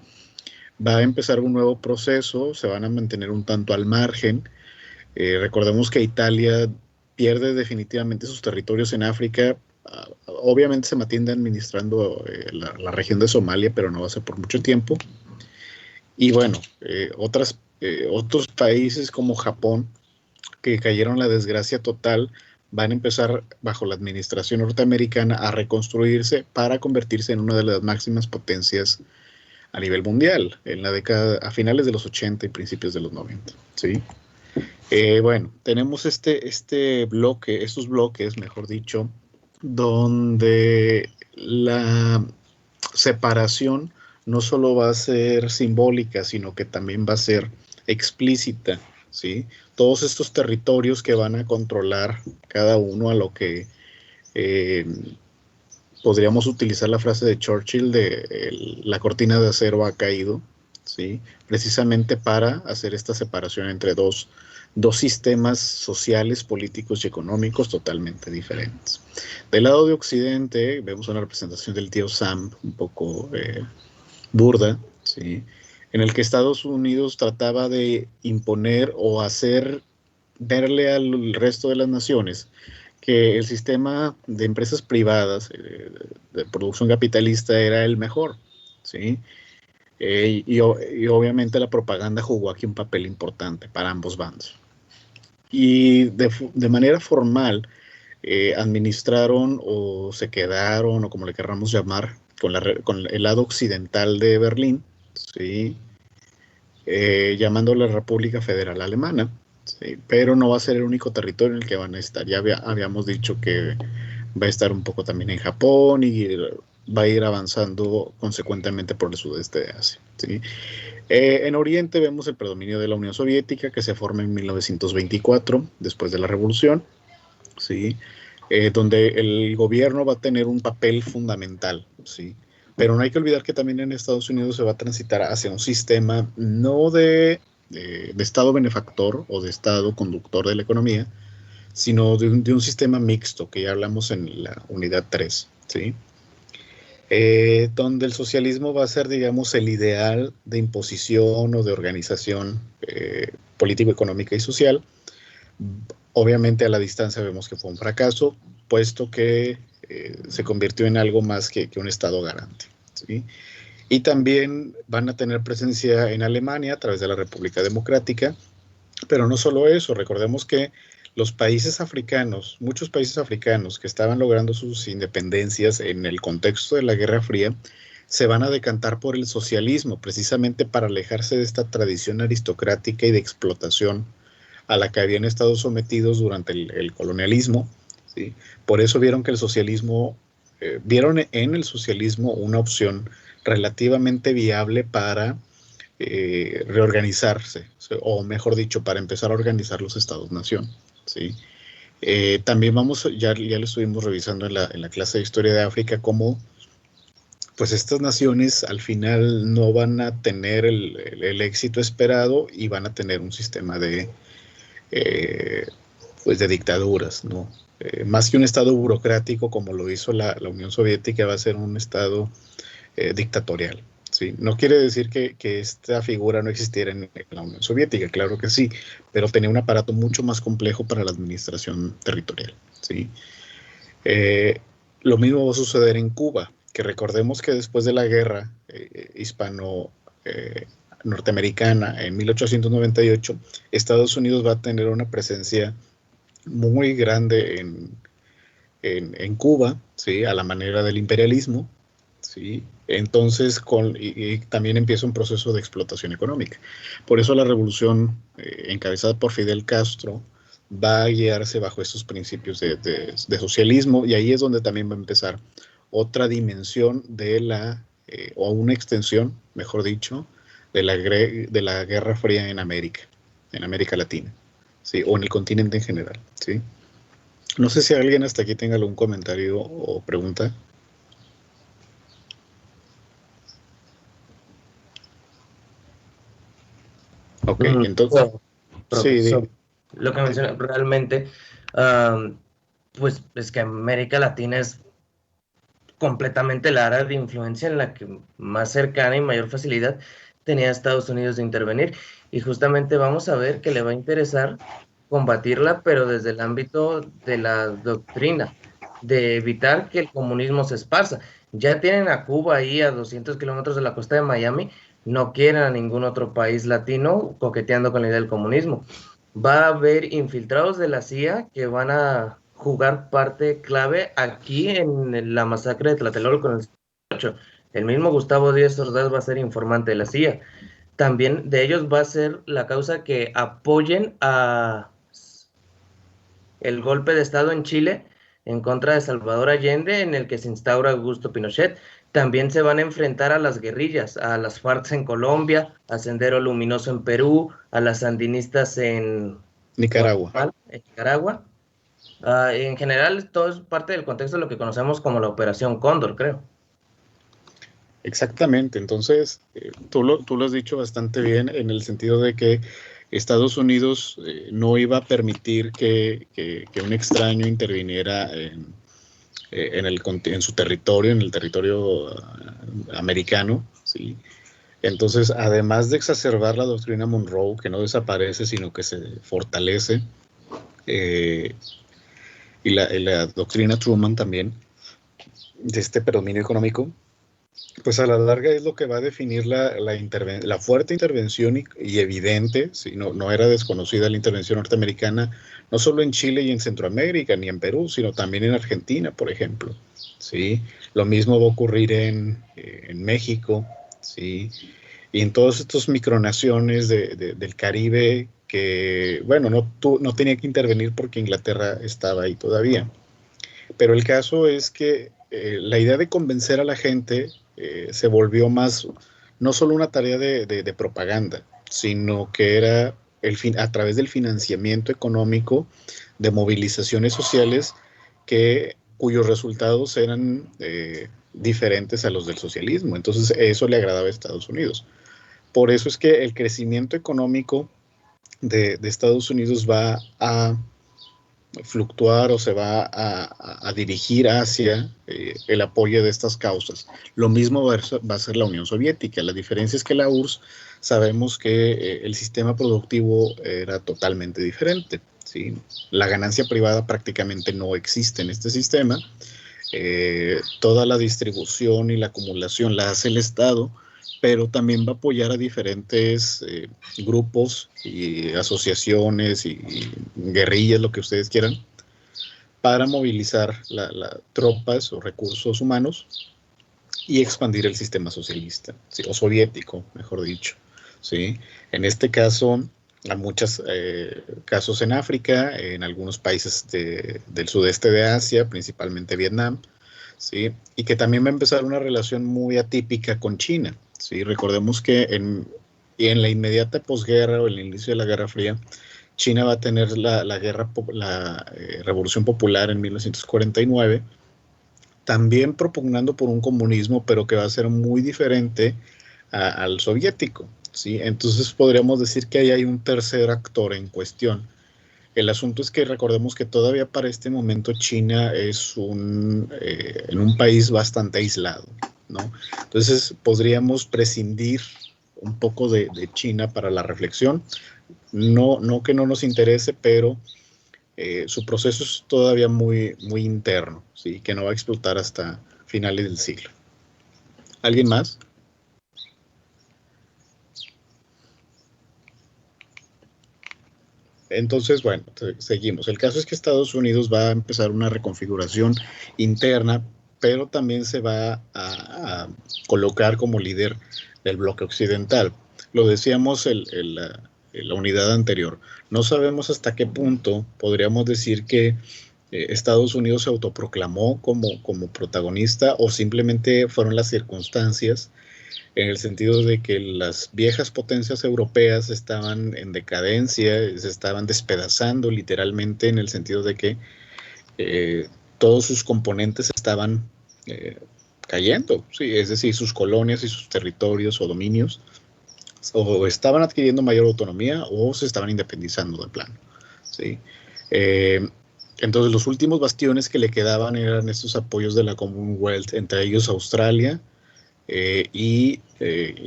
Va a empezar un nuevo proceso, se van a mantener un tanto al margen. Recordemos que Italia pierde definitivamente sus territorios en África. Obviamente se mantiene administrando la región de Somalia, pero no va a ser por mucho tiempo. Y bueno, otros países como Japón, que cayeron en la desgracia total, van a empezar bajo la administración norteamericana a reconstruirse para convertirse en una de las máximas potencias a nivel mundial en la década, a finales de los 80 y principios de los 90, ¿sí? Bueno, tenemos estos bloques, mejor dicho, donde la separación no solo va a ser simbólica, sino que también va a ser explícita, ¿sí? Todos estos territorios que van a controlar cada uno a lo que podríamos utilizar la frase de Churchill de la cortina de acero ha caído, ¿sí? Precisamente para hacer esta separación entre dos sistemas sociales, políticos y económicos totalmente diferentes. Del lado de Occidente vemos una representación del tío Sam un poco burda, ¿sí? En el que Estados Unidos trataba de imponer o hacer verle al resto de las naciones que el sistema de empresas privadas de producción capitalista era el mejor, ¿sí? Y obviamente la propaganda jugó aquí un papel importante para ambos bandos. Y de manera formal administraron o se quedaron, o como le querramos llamar, con el lado occidental de Berlín, ¿sí? Llamando la República Federal Alemana, ¿sí? Pero no va a ser el único territorio en el que van a estar. Ya habíamos dicho que va a estar un poco también en Japón y va a ir avanzando consecuentemente por el sudeste de Asia, ¿sí? En Oriente vemos el predominio de la Unión Soviética, que se forma en 1924, después de la Revolución, ¿sí? Donde el gobierno va a tener un papel fundamental, ¿sí? Pero no hay que olvidar que también en Estados Unidos se va a transitar hacia un sistema no de Estado benefactor o de Estado conductor de la economía, sino de un sistema mixto, que ya hablamos en la unidad 3, ¿sí? Donde el socialismo va a ser, digamos, el ideal de imposición o de organización político-económica y social. Obviamente a la distancia vemos que fue un fracaso, puesto que se convirtió en algo más que un Estado garante, ¿sí? Y también van a tener presencia en Alemania a través de la República Democrática, pero no solo eso, recordemos que los países africanos, muchos países africanos que estaban logrando sus independencias en el contexto de la Guerra Fría, se van a decantar por el socialismo, precisamente para alejarse de esta tradición aristocrática y de explotación a la que habían estado sometidos durante el colonialismo, ¿sí? Por eso vieron que el socialismo, vieron en el socialismo una opción relativamente viable para reorganizarse, o mejor dicho, para empezar a organizar los estados-nación, ¿sí? También ya lo estuvimos revisando en la clase de Historia de África, cómo pues estas naciones al final no van a tener el éxito esperado y van a tener un sistema pues de dictaduras, ¿no? Más que un estado burocrático como lo hizo la Unión Soviética, va a ser un estado dictatorial, ¿sí? No quiere decir que esta figura no existiera en la Unión Soviética, claro que sí, pero tenía un aparato mucho más complejo para la administración territorial, ¿sí? Lo mismo va a suceder en Cuba, que recordemos que después de la guerra hispano-norteamericana en 1898, Estados Unidos va a tener una presencia muy grande en Cuba, ¿sí? A la manera del imperialismo, ¿sí? Entonces, y también empieza un proceso de explotación económica. Por eso la revolución encabezada por Fidel Castro va a guiarse bajo estos principios de socialismo, y ahí es donde también va a empezar otra dimensión o una extensión, mejor dicho, de la Guerra Fría en América Latina, ¿sí? O en el continente en general, ¿sí? No sé si alguien hasta aquí tenga algún comentario o pregunta. Ok, entonces, Profesor, sí, lo que menciona realmente, pues es que América Latina es completamente la área de influencia en la que más cercana y mayor facilidad tenía Estados Unidos de intervenir. Y justamente vamos a ver que le va a interesar combatirla, pero desde el ámbito de la doctrina, de evitar que el comunismo se esparza. Ya tienen a Cuba ahí a 200 kilómetros de la costa de Miami, no quieren a ningún otro país latino coqueteando con la idea del comunismo. Va a haber infiltrados de la CIA que van a jugar parte clave aquí en la masacre de Tlatelolco en el 8. El mismo Gustavo Díaz Ordaz va a ser informante de la CIA. También de ellos va a ser la causa que apoyen a el golpe de Estado en Chile en contra de Salvador Allende, en el que se instaura Augusto Pinochet. También se van a enfrentar a las guerrillas, a las FARC en Colombia, a Sendero Luminoso en Perú, a las sandinistas en Nicaragua. Nicaragua. En general, todo es parte del contexto de lo que conocemos como la Operación Cóndor, creo. Exactamente, entonces tú lo has dicho bastante bien en el sentido de que Estados Unidos no iba a permitir que un extraño interviniera en su territorio, en el territorio americano, ¿sí? Entonces, además de exacerbar la doctrina Monroe, que no desaparece, sino que se fortalece, y la doctrina Truman también, de este predominio económico, pues a la larga es lo que va a definir la fuerte intervención y evidente, ¿sí? No era desconocida la intervención norteamericana, no solo en Chile y en Centroamérica, ni en Perú, sino también en Argentina, por ejemplo, ¿sí? Lo mismo va a ocurrir en México, ¿sí? Y en todos estos micronaciones del Caribe que, bueno, no tenía que intervenir porque Inglaterra estaba ahí todavía. Pero el caso es que la idea de convencer a la gente se volvió más, no solo una tarea de propaganda, sino que era a través del financiamiento económico de movilizaciones sociales cuyos resultados eran diferentes a los del socialismo. Entonces eso le agradaba a Estados Unidos. Por eso es que el crecimiento económico de Estados Unidos va a fluctuar o se va a dirigir hacia el apoyo de estas causas. Lo mismo va a ser la Unión Soviética. La diferencia es que la URSS sabemos que el sistema productivo era totalmente diferente, ¿sí? La ganancia privada prácticamente no existe en este sistema. Toda la distribución y la acumulación la hace el Estado, pero también va a apoyar a diferentes grupos y asociaciones y guerrillas, lo que ustedes quieran, para movilizar las tropas o recursos humanos y expandir el sistema socialista, ¿sí? O soviético, mejor dicho, ¿sí? En este caso, hay muchos casos en África, en algunos países del sudeste de Asia, principalmente Vietnam, ¿sí? Y que también va a empezar una relación muy atípica con China, ¿sí? Recordemos que en la inmediata posguerra o el inicio de la Guerra Fría, China va a tener la Revolución Popular en 1949, también propugnando por un comunismo, pero que va a ser muy diferente al soviético, ¿sí? Entonces podríamos decir que ahí hay un tercer actor en cuestión. El asunto es que recordemos que todavía para este momento China es en un país bastante aislado, ¿no? Entonces podríamos prescindir un poco de China para la reflexión. No que no nos interese, pero su proceso es todavía muy, muy interno, ¿sí? Que no va a explotar hasta finales del siglo. ¿Alguien más? Entonces, bueno, seguimos. El caso es que Estados Unidos va a empezar una reconfiguración interna, pero también se va a colocar como líder del bloque occidental. Lo decíamos en la unidad anterior. No sabemos hasta qué punto podríamos decir que Estados Unidos se autoproclamó como protagonista o simplemente fueron las circunstancias, en el sentido de que las viejas potencias europeas estaban en decadencia, se estaban despedazando literalmente, en el sentido de que todos sus componentes estaban cayendo, ¿sí? Es decir, sus colonias y sus territorios o dominios o estaban adquiriendo mayor autonomía o se estaban independizando de plano, ¿sí? Entonces los últimos bastiones que le quedaban eran estos apoyos de la Commonwealth, entre ellos Australia, y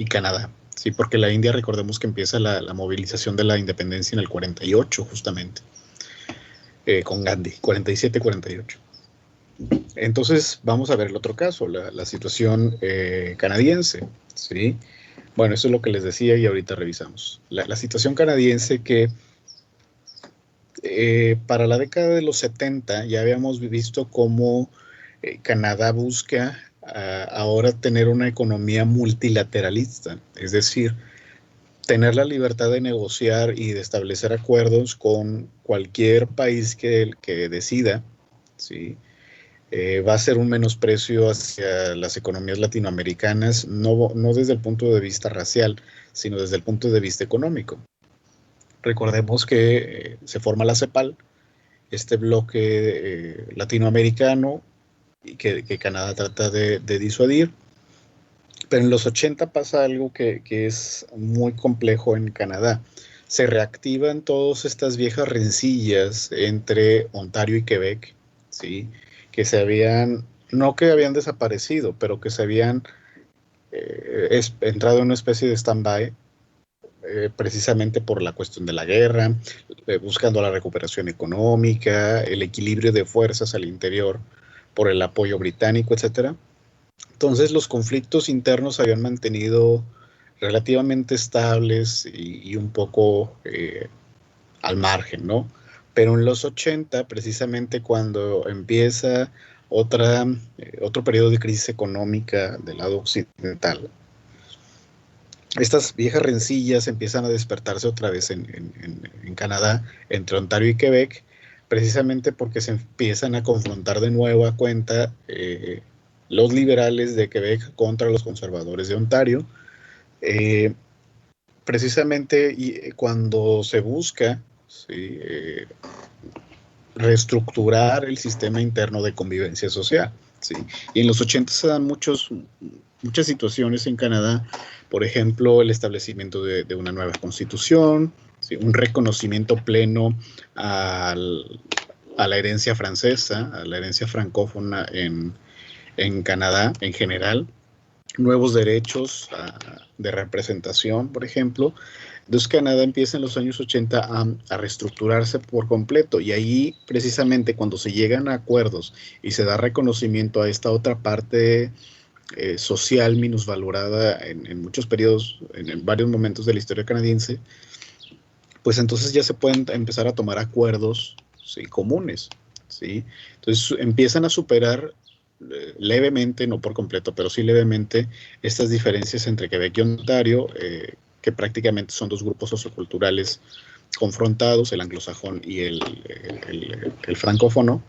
Canadá, ¿sí? Porque la India, recordemos que empieza la movilización de la independencia en el 48 justamente, con Gandhi, 47-48. Entonces vamos a ver el otro caso, la situación canadiense, ¿sí? Bueno, eso es lo que les decía y ahorita revisamos. La situación canadiense que para la década de los 70 ya habíamos visto cómo Canadá busca ahora tener una economía multilateralista, es decir, tener la libertad de negociar y de establecer acuerdos con cualquier país que decida, ¿sí? Va a ser un menosprecio hacia las economías latinoamericanas, no desde el punto de vista racial, sino desde el punto de vista económico. Recordemos que se forma la CEPAL, este bloque latinoamericano, y que Canadá trata de disuadir, pero en los 80 pasa algo que es muy complejo en Canadá. Se reactivan todas estas viejas rencillas entre Ontario y Quebec, ¿sí? Que no que habían desaparecido, pero que se habían entrado en una especie de stand-by, precisamente por la cuestión de la guerra, buscando la recuperación económica, el equilibrio de fuerzas al interior, por el apoyo británico, etcétera. Entonces los conflictos internos se habían mantenido relativamente estables y un poco al margen, ¿no? Pero en los 80, precisamente cuando empieza otro periodo de crisis económica del lado occidental, estas viejas rencillas empiezan a despertarse otra vez en Canadá, entre Ontario y Quebec, precisamente porque se empiezan a confrontar de nueva cuenta los liberales de Quebec contra los conservadores de Ontario. Precisamente cuando se busca, ¿sí?, reestructurar el sistema interno de convivencia social, ¿sí? Y en los 80 se dan muchas situaciones en Canadá, por ejemplo, el establecimiento de una nueva constitución, ¿sí?, un reconocimiento pleno a la herencia francesa, a la herencia francófona en Canadá en general, nuevos derechos de representación, por ejemplo. Entonces Canadá empieza en los años 80 a reestructurarse por completo, y ahí precisamente cuando se llegan a acuerdos y se da reconocimiento a esta otra parte social minusvalorada en muchos periodos, en varios momentos de la historia canadiense, pues entonces ya se pueden empezar a tomar acuerdos, ¿sí?, comunes, ¿sí? Entonces empiezan a superar levemente, no por completo, pero sí levemente, estas diferencias entre Quebec y Ontario, que prácticamente son dos grupos socioculturales confrontados, el anglosajón y el francófono.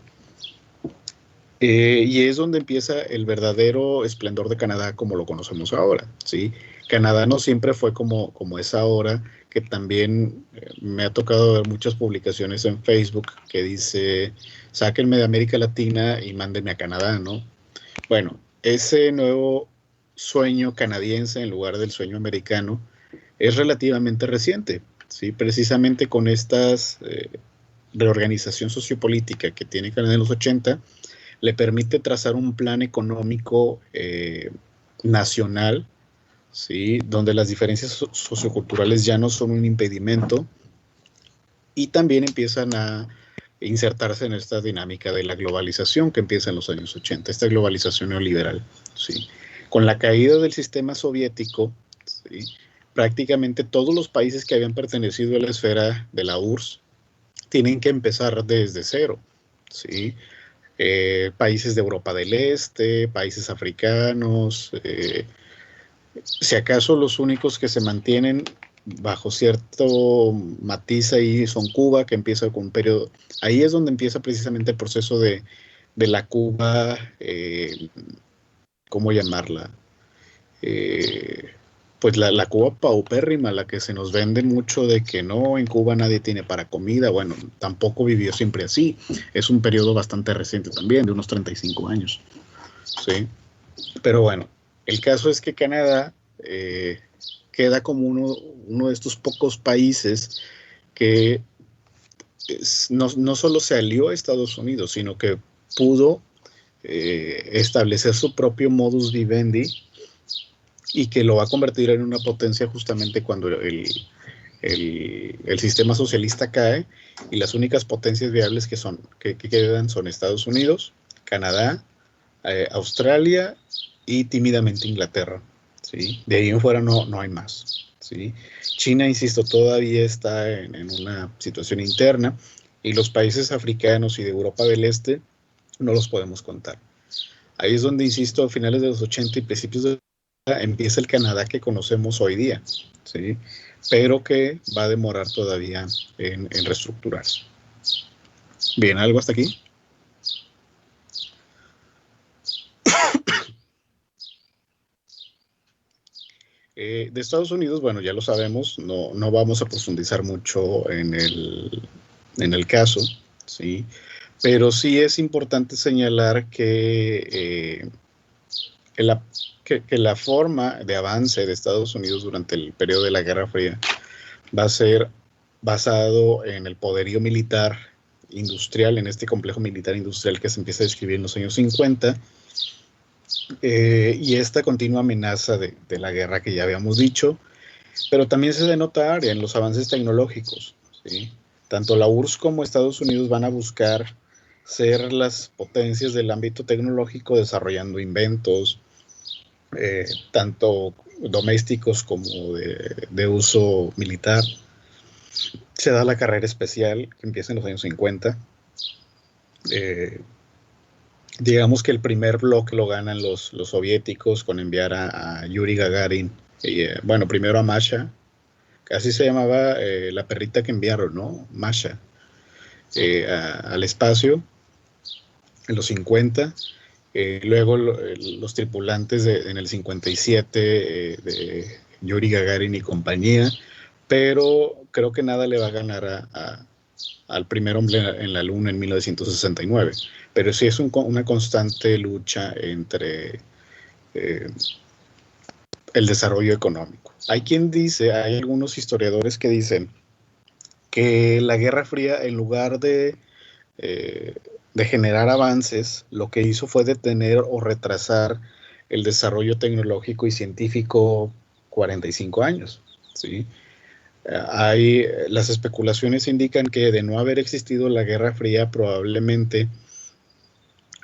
Y es donde empieza el verdadero esplendor de Canadá como lo conocemos ahora, ¿sí? Canadá no siempre fue como es ahora, que también me ha tocado ver muchas publicaciones en Facebook que dice, sáquenme de América Latina y mándenme a Canadá, ¿no? Bueno, ese nuevo sueño canadiense en lugar del sueño americano es relativamente reciente, ¿sí? Precisamente con estas reorganización sociopolítica que tiene Canadá en los 80, le permite trazar un plan económico nacional, ¿sí?, donde las diferencias socioculturales ya no son un impedimento, y también empiezan a insertarse en esta dinámica de la globalización que empieza en los años 80, esta globalización neoliberal, ¿sí? Con la caída del sistema soviético, ¿sí?, prácticamente todos los países que habían pertenecido a la esfera de la URSS tienen que empezar desde cero, ¿sí? Países de Europa del Este, países africanos, si acaso los únicos que se mantienen bajo cierto matiz ahí son Cuba, que empieza con un periodo, ahí es donde empieza precisamente el proceso de la Cuba, ¿cómo llamarla? Pues la Cuba paupérrima, la que se nos vende mucho de que no, en Cuba nadie tiene para comida. Bueno, tampoco vivió siempre así. Es un periodo bastante reciente también, de unos 35 años. ¿Sí? Pero bueno, el caso es que Canadá queda como uno de estos pocos países que no solo se alió a Estados Unidos, sino que pudo establecer su propio modus vivendi, y que lo va a convertir en una potencia justamente cuando el sistema socialista cae, y las únicas potencias viables que quedan son Estados Unidos, Canadá, Australia y tímidamente Inglaterra, ¿sí? De ahí en fuera no hay más, ¿sí? China, insisto, todavía está en una situación interna, y los países africanos y de Europa del Este no los podemos contar. Ahí es donde, insisto, a finales de los 80 y principios de empieza el Canadá que conocemos hoy día, ¿sí?, pero que va a demorar todavía en reestructurarse. Bien, ¿algo hasta aquí? De Estados Unidos, bueno, ya lo sabemos, no vamos a profundizar mucho en el caso, ¿sí?, pero sí es importante señalar que la forma de avance de Estados Unidos durante el periodo de la Guerra Fría va a ser basado en el poderío militar industrial, en este complejo militar industrial que se empieza a describir en los años 50, y esta continua amenaza de la guerra que ya habíamos dicho, pero también se denota en los avances tecnológicos, ¿sí? Tanto la URSS como Estados Unidos van a buscar ser las potencias del ámbito tecnológico, desarrollando inventos, tanto domésticos como de uso militar. Se da la carrera espacial, que empieza en los años 50. Digamos que el primer bloque lo ganan los soviéticos con enviar a Yuri Gagarin, bueno, primero a Masha, así se llamaba la perrita que enviaron, ¿no? Masha, al espacio en los 50. Luego los tripulantes en el 57 de Yuri Gagarin y compañía, pero creo que nada le va a ganar al primer hombre en la Luna en 1969. Pero sí es una constante lucha entre el desarrollo económico. Hay algunos historiadores que dicen que la Guerra Fría, en lugar de generar avances, lo que hizo fue detener o retrasar el desarrollo tecnológico y científico 45 años, ¿sí? Las especulaciones indican que de no haber existido la Guerra Fría, probablemente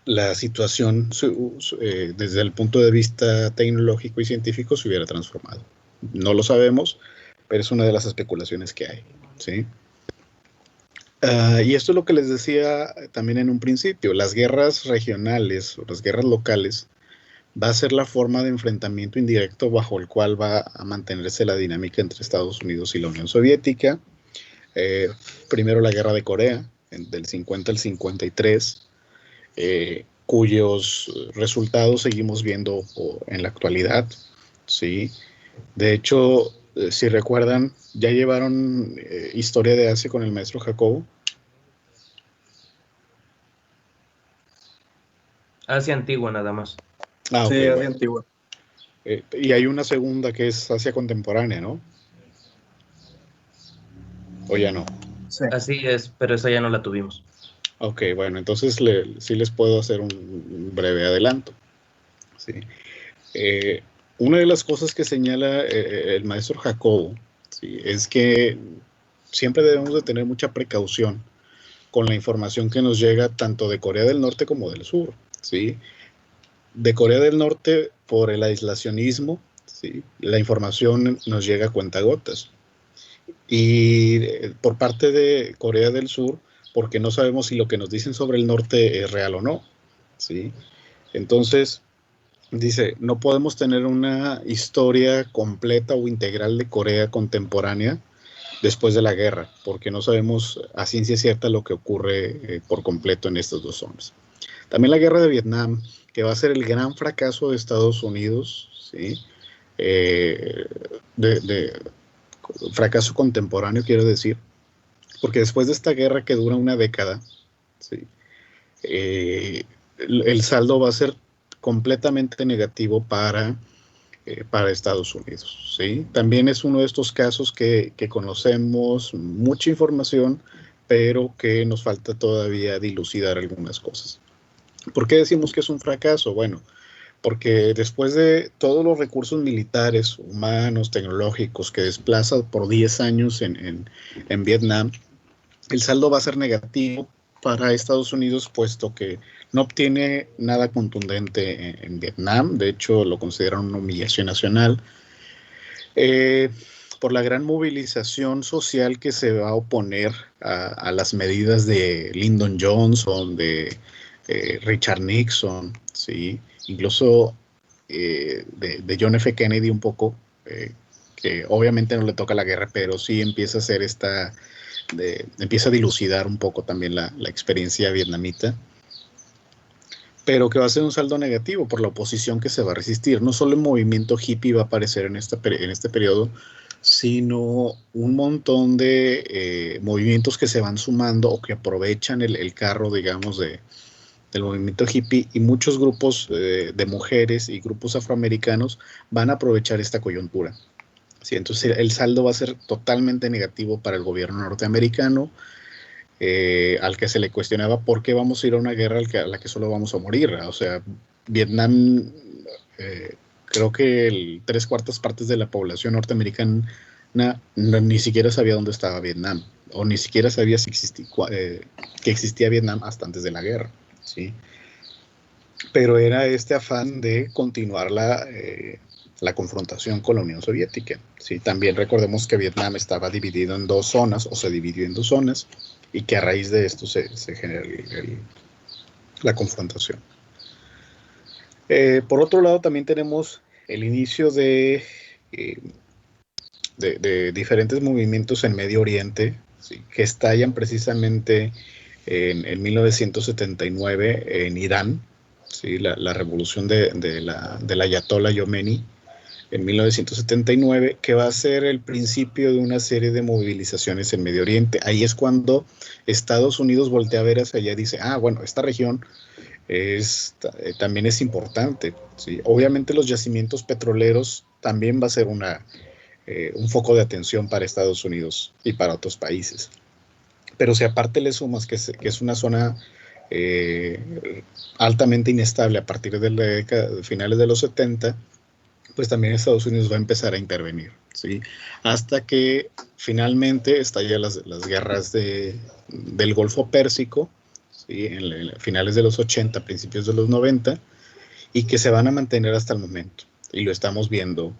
la situación desde el punto de vista tecnológico y científico se hubiera transformado. No lo sabemos, pero es una de las especulaciones que hay, ¿sí? Y esto es lo que les decía también en un principio, las guerras regionales o las guerras locales va a ser la forma de enfrentamiento indirecto bajo el cual va a mantenerse la dinámica entre Estados Unidos y la Unión Soviética. Primero la guerra de Corea, del 50 al 53, cuyos resultados seguimos viendo en la actualidad, ¿sí? De hecho, si recuerdan, ya llevaron Historia de Asia con el maestro Jacobo. Asia antigua nada más. Sí, okay, Asia antigua. Y hay una segunda que es Asia contemporánea, ¿no? ¿O ya no? Sí. Así es, pero esa ya no la tuvimos. Ok, bueno, entonces sí les puedo hacer un breve adelanto. ¿Sí? Una de las cosas que señala el maestro Jacobo, ¿sí?, es que siempre debemos de tener mucha precaución con la información que nos llega tanto de Corea del Norte como del Sur, ¿sí? De Corea del Norte, por el aislacionismo, ¿sí?, la información nos llega a cuentagotas. Y por parte de Corea del Sur, porque no sabemos si lo que nos dicen sobre el norte es real o no, ¿sí? Entonces, dice, no podemos tener una historia completa o integral de Corea contemporánea después de la guerra, porque no sabemos a ciencia cierta lo que ocurre por completo en estas dos zonas. También la guerra de Vietnam, que va a ser el gran fracaso de Estados Unidos, ¿sí? Fracaso contemporáneo, quiero decir, porque después de esta guerra que dura una década, ¿sí?, el saldo va a ser completamente negativo para Estados Unidos, ¿sí? También es uno de estos casos que conocemos mucha información, pero que nos falta todavía dilucidar algunas cosas. ¿Por qué decimos que es un fracaso? Bueno, porque después de todos los recursos militares, humanos, tecnológicos que desplaza por 10 años en Vietnam, el saldo va a ser negativo para Estados Unidos, puesto que no obtiene nada contundente en Vietnam. De hecho, lo consideran una humillación nacional. Por la gran movilización social que se va a oponer a las medidas de Lyndon Johnson, de Richard Nixon, ¿sí?, incluso de John F. Kennedy un poco, que obviamente no le toca la guerra, pero sí empieza a hacer empieza a dilucidar un poco también la experiencia vietnamita, pero que va a ser un saldo negativo por la oposición que se va a resistir. No solo el movimiento hippie va a aparecer en este periodo, sino un montón de movimientos que se van sumando o que aprovechan el carro, digamos, del movimiento hippie, y muchos grupos de mujeres y grupos afroamericanos van a aprovechar esta coyuntura. Sí, entonces el saldo va a ser totalmente negativo para el gobierno norteamericano, al que se le cuestionaba por qué vamos a ir a una guerra a la que solo vamos a morir. O sea, Vietnam, creo que 3/4 partes de la población norteamericana ni siquiera sabía dónde estaba Vietnam, o ni siquiera sabía que existía Vietnam hasta antes de la guerra, ¿sí? Pero era este afán de continuar la confrontación con la Unión Soviética, ¿sí? También recordemos que Vietnam estaba dividido en 2 zonas, o se dividió en 2 zonas, y que a raíz de esto se genera la confrontación. Por otro lado, también tenemos el inicio de diferentes movimientos en Medio Oriente, ¿sí?, que estallan precisamente en 1979 en Irán, ¿sí? ¿sí? La revolución del Ayatollah Khomeini en 1979, que va a ser el principio de una serie de movilizaciones en Medio Oriente. Ahí es cuando Estados Unidos voltea a ver hacia allá y dice, bueno, esta región también es importante, ¿sí? Obviamente los yacimientos petroleros también va a ser un foco de atención para Estados Unidos y para otros países. Pero si aparte le sumas que es una zona altamente inestable a partir de la década, finales de los 70, pues también Estados Unidos va a empezar a intervenir, ¿sí? Hasta que finalmente estallan las guerras del Golfo Pérsico, ¿sí? En finales de los 80, principios de los 90, y que se van a mantener hasta el momento. Y lo estamos viendo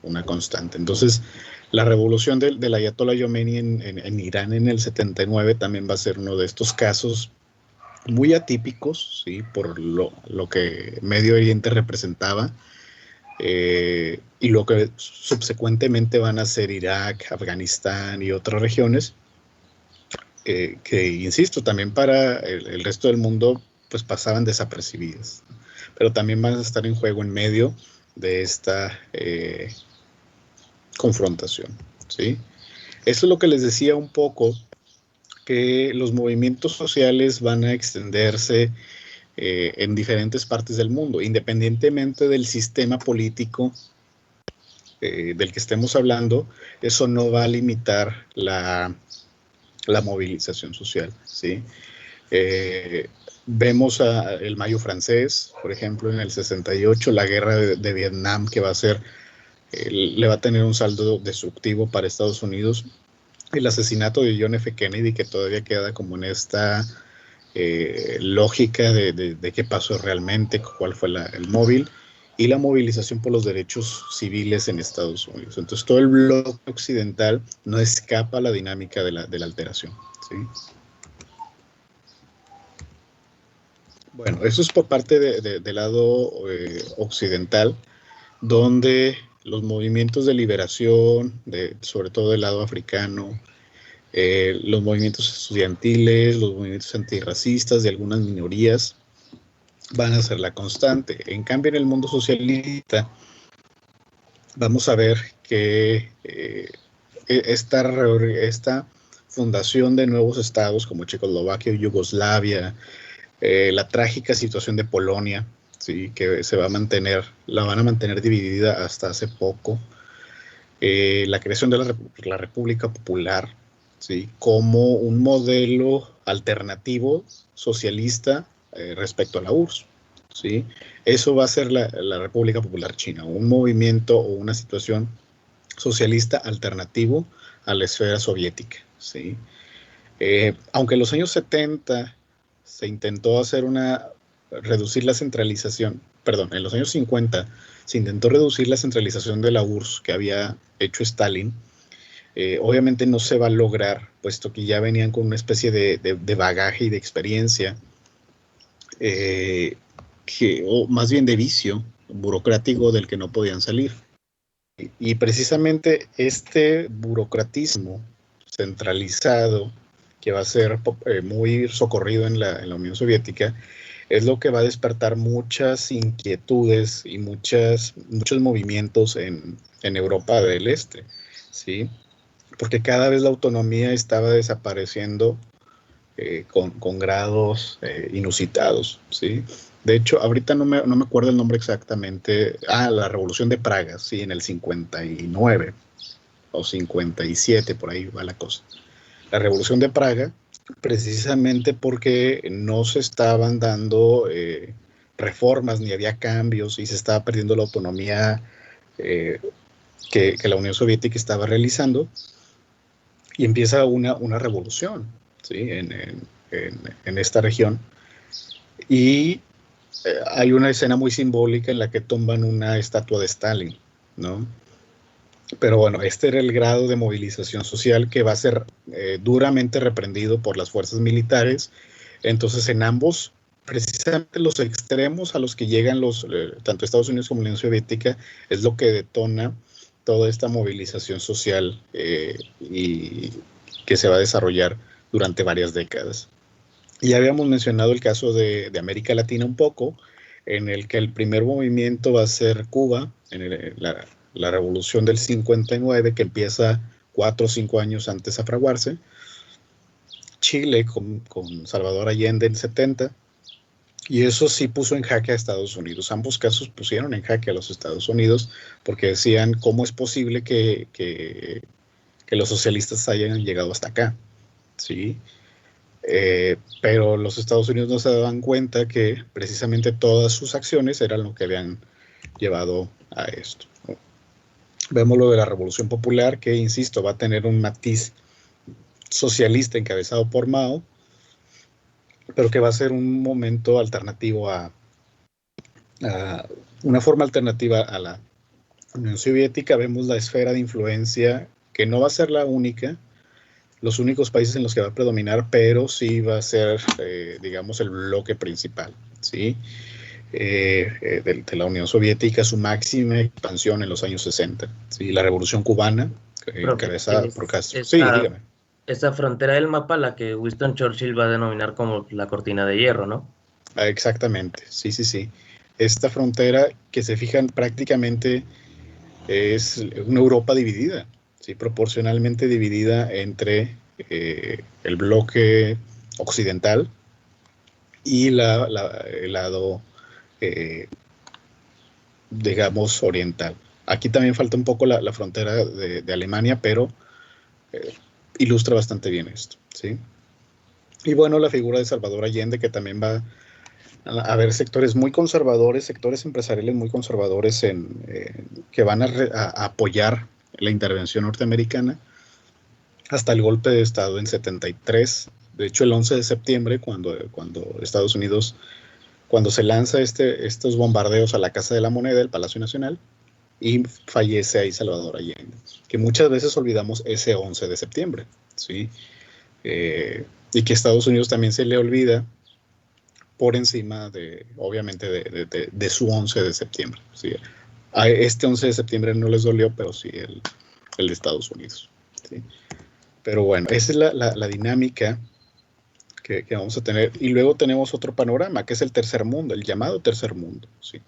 una constante. Entonces, la revolución del Ayatollah Khomeini en Irán en el 79 también va a ser uno de estos casos muy atípicos, ¿sí? Por lo que Medio Oriente representaba, y lo que subsecuentemente van a ser Irak, Afganistán y otras regiones, que insisto, también para el resto del mundo pues pasaban desapercibidas, pero también van a estar en juego en medio de esta confrontación, ¿sí? Eso es lo que les decía un poco, que los movimientos sociales van a extenderse en diferentes partes del mundo, independientemente del sistema político del que estemos hablando. Eso no va a limitar la movilización social, ¿sí? Vemos el Mayo francés, por ejemplo, en el 68, la guerra de Vietnam, que va a ser, le va a tener un saldo destructivo para Estados Unidos, el asesinato de John F. Kennedy, que todavía queda como en esta lógica de qué pasó realmente, cuál fue el móvil, y la movilización por los derechos civiles en Estados Unidos. Entonces todo el bloque occidental no escapa a la dinámica de la alteración, ¿sí? Bueno, eso es por parte del lado occidental, donde los movimientos de liberación, sobre todo del lado africano, los movimientos estudiantiles, los movimientos antirracistas de algunas minorías van a ser la constante. En cambio, en el mundo socialista vamos a ver que esta fundación de nuevos estados como Checoslovaquia y Yugoslavia, la trágica situación de Polonia, ¿sí? Que la van a mantener dividida hasta hace poco, la creación de la República Popular, ¿sí? Como un modelo alternativo socialista respecto a la URSS, ¿sí? Eso va a ser la República Popular China, un movimiento o una situación socialista alternativo a la esfera soviética, ¿sí? Aunque en los años 70 se intentó reducir la centralización, en los años 50 se intentó reducir la centralización de la URSS que había hecho Stalin. Obviamente no se va a lograr, puesto que ya venían con una especie de bagaje y de experiencia, o más bien de vicio burocrático del que no podían salir. Y precisamente este burocratismo centralizado, que va a ser muy socorrido en la Unión Soviética, es lo que va a despertar muchas inquietudes y muchos movimientos en Europa del Este, ¿sí? Porque cada vez la autonomía estaba desapareciendo con grados inusitados, ¿sí? De hecho, ahorita no me acuerdo el nombre exactamente. La Revolución de Praga, sí, en el 59 o 57, por ahí va la cosa. La Revolución de Praga, precisamente porque no se estaban dando reformas ni había cambios y se estaba perdiendo la autonomía que la Unión Soviética estaba realizando, y empieza una revolución, ¿sí? en esta región. Y hay una escena muy simbólica en la que tumban una estatua de Stalin, ¿no? Pero bueno, este era el grado de movilización social que va a ser duramente reprendido por las fuerzas militares. Entonces, en ambos, precisamente los extremos a los que llegan tanto Estados Unidos como la Unión Soviética, es lo que detona toda esta movilización social y que se va a desarrollar durante varias décadas. Ya habíamos mencionado el caso de América Latina un poco, en el que el primer movimiento va a ser Cuba, la revolución del 59, que empieza 4 o 5 años antes a fraguarse. Chile con Salvador Allende en 70, y eso sí puso en jaque a Estados Unidos. Ambos casos pusieron en jaque a los Estados Unidos porque decían cómo es posible que los socialistas hayan llegado hasta acá, ¿sí? Pero los Estados Unidos no se daban cuenta que precisamente todas sus acciones eran lo que habían llevado a esto, ¿no? Vemos lo de la Revolución Popular, que, insisto, va a tener un matiz socialista encabezado por Mao, pero que va a ser un momento alternativo a una forma alternativa a la Unión Soviética. Vemos la esfera de influencia, que no va a ser la única, los únicos países en los que va a predominar, pero sí va a ser, digamos, el bloque principal, ¿sí? De la Unión Soviética, su máxima expansión en los años 60, ¿sí? La Revolución Cubana, encabezada por Castro. Sí, dígame. Esa frontera del mapa, la que Winston Churchill va a denominar como la cortina de hierro, ¿no? Exactamente, sí. Esta frontera, que se fijan, prácticamente es una Europa dividida, ¿sí? Proporcionalmente dividida entre el bloque occidental y el lado, digamos, oriental. Aquí también falta un poco la frontera de Alemania, pero ilustra bastante bien esto, ¿sí? Y bueno, la figura de Salvador Allende, que también va a haber sectores muy conservadores, sectores empresariales muy conservadores que van a apoyar la intervención norteamericana hasta el golpe de Estado en 73. De hecho, el 11 de septiembre, cuando Estados Unidos, cuando se lanza estos bombardeos a la Casa de la Moneda, el Palacio Nacional, y fallece ahí Salvador Allende, que muchas veces olvidamos ese 11 de septiembre, ¿sí? Y que a Estados Unidos también se le olvida por encima obviamente, de su 11 de septiembre, ¿sí? A este 11 de septiembre no les dolió, pero sí el de Estados Unidos, ¿sí? Pero bueno, esa es la dinámica que vamos a tener. Y luego tenemos otro panorama, que es el tercer mundo, el llamado tercer mundo, ¿sí?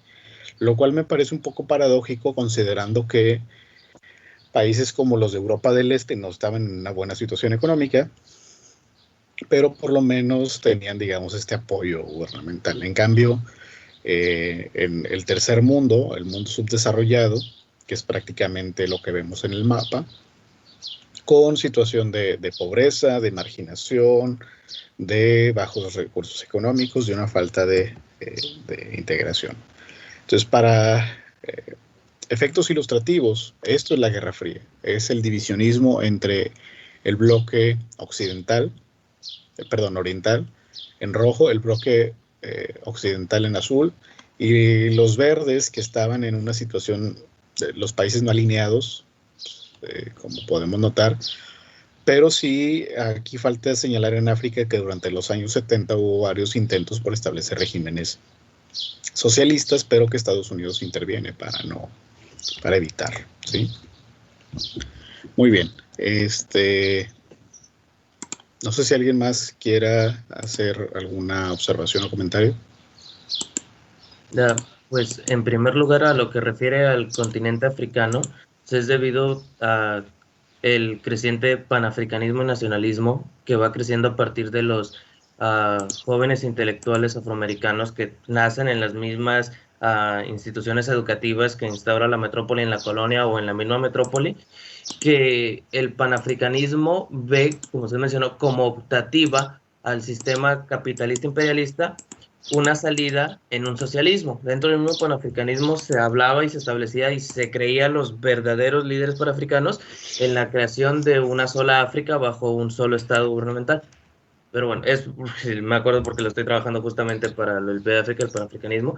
Lo cual me parece un poco paradójico, considerando que países como los de Europa del Este no estaban en una buena situación económica, pero por lo menos tenían, digamos, este apoyo gubernamental. En cambio, en el tercer mundo, el mundo subdesarrollado, que es prácticamente lo que vemos en el mapa, con situación de pobreza, de marginación, de bajos recursos económicos, de una falta de integración. Entonces, para efectos ilustrativos, esto es la Guerra Fría, es el divisionismo entre el bloque oriental, en rojo, el bloque occidental en azul, y los verdes, que estaban en una situación, los países no alineados, como podemos notar. Pero sí, aquí falta señalar en África que durante los años 70 hubo varios intentos por establecer regímenes socialistas, pero que Estados Unidos interviene para evitar, ¿sí? Muy bien. No sé si alguien más quiera hacer alguna observación o comentario. Pues en primer lugar, a lo que refiere al continente africano, es debido a el creciente panafricanismo y nacionalismo que va creciendo a partir de los jóvenes intelectuales afroamericanos que nacen en las mismas instituciones educativas que instaura la metrópoli en la colonia o en la misma metrópoli, que el panafricanismo ve, como se mencionó, como optativa al sistema capitalista imperialista una salida en un socialismo. Dentro del mismo panafricanismo se hablaba y se establecía y se creía los verdaderos líderes panafricanos en la creación de una sola África bajo un solo estado gubernamental. Pero bueno, me acuerdo porque lo estoy trabajando justamente para el PAFrica, el panafricanismo.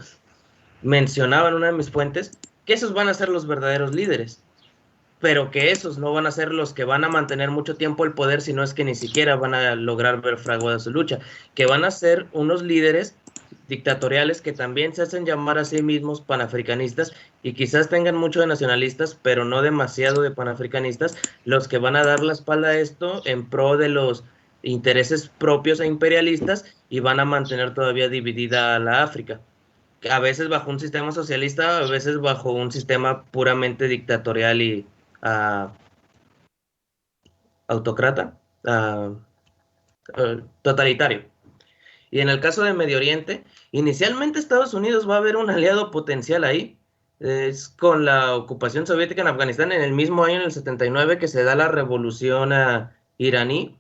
Mencionaba en una de mis fuentes que esos van a ser los verdaderos líderes, pero que esos no van a ser los que van a mantener mucho tiempo el poder, sino es que ni siquiera van a lograr ver fraguada su lucha, que van a ser unos líderes dictatoriales que también se hacen llamar a sí mismos panafricanistas y quizás tengan mucho de nacionalistas, pero no demasiado de panafricanistas, los que van a dar la espalda a esto en pro de los intereses propios e imperialistas y van a mantener todavía dividida la África. A veces bajo un sistema socialista, a veces bajo un sistema puramente dictatorial y autócrata, totalitario. Y en el caso de Medio Oriente, inicialmente Estados Unidos va a ver un aliado potencial ahí. Es con la ocupación soviética en Afganistán en el mismo año, en el 79, que se da la revolución iraní,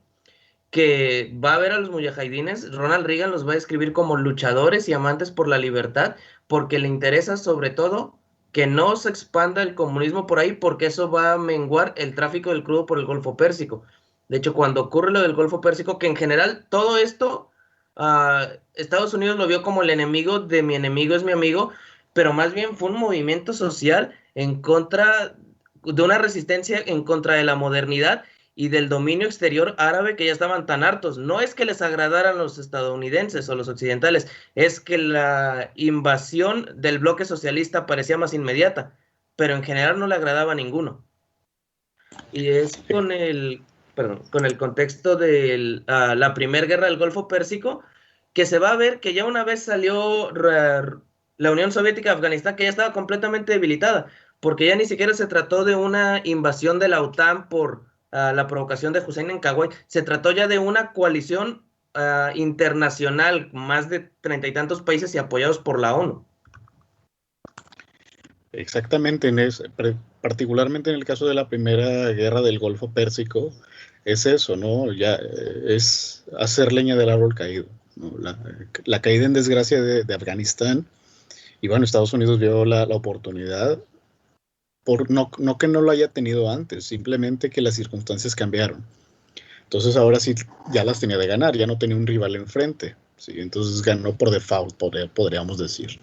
que va a ver a los mujahidines. Ronald Reagan los va a describir como luchadores y amantes por la libertad, porque le interesa sobre todo que no se expanda el comunismo por ahí, porque eso va a menguar el tráfico del crudo por el Golfo Pérsico. De hecho, cuando ocurre lo del Golfo Pérsico, que en general todo esto, Estados Unidos lo vio como el enemigo de mi enemigo es mi amigo, pero más bien fue un movimiento social en contra de una resistencia en contra de la modernidad y del dominio exterior árabe, que ya estaban tan hartos. No es que les agradaran los estadounidenses o los occidentales, es que la invasión del bloque socialista parecía más inmediata, pero en general no le agradaba a ninguno. Y es con el contexto de la primera guerra del Golfo Pérsico que se va a ver que ya una vez salió la Unión Soviética de Afganistán, que ya estaba completamente debilitada, porque ya ni siquiera se trató de una invasión de la OTAN por la provocación de Hussein en Kuwait, se trató ya de una coalición internacional, más de 30 y tantos países y apoyados por la ONU. Exactamente, particularmente en el caso de la primera guerra del Golfo Pérsico, es eso, ¿no? Ya es hacer leña del árbol caído, ¿no? La caída en desgracia de Afganistán, y bueno, Estados Unidos vio la oportunidad, no que no lo haya tenido antes, simplemente que las circunstancias cambiaron. Entonces ahora sí ya las tenía de ganar, ya no tenía un rival enfrente, ¿sí? Entonces ganó por default, podríamos decir.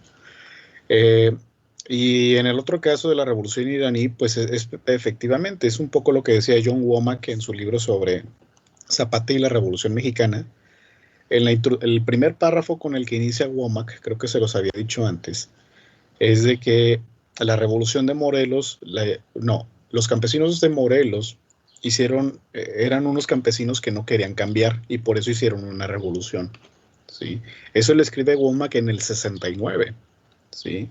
Y en el otro caso de la revolución iraní, pues efectivamente es un poco lo que decía John Womack en su libro sobre Zapata y la Revolución Mexicana. El primer párrafo con el que inicia Womack, creo que se los había dicho antes, es de que la revolución de Morelos, los campesinos de Morelos eran unos campesinos que no querían cambiar y por eso hicieron una revolución, ¿sí? Eso le escribe Womack en el 69, ¿sí?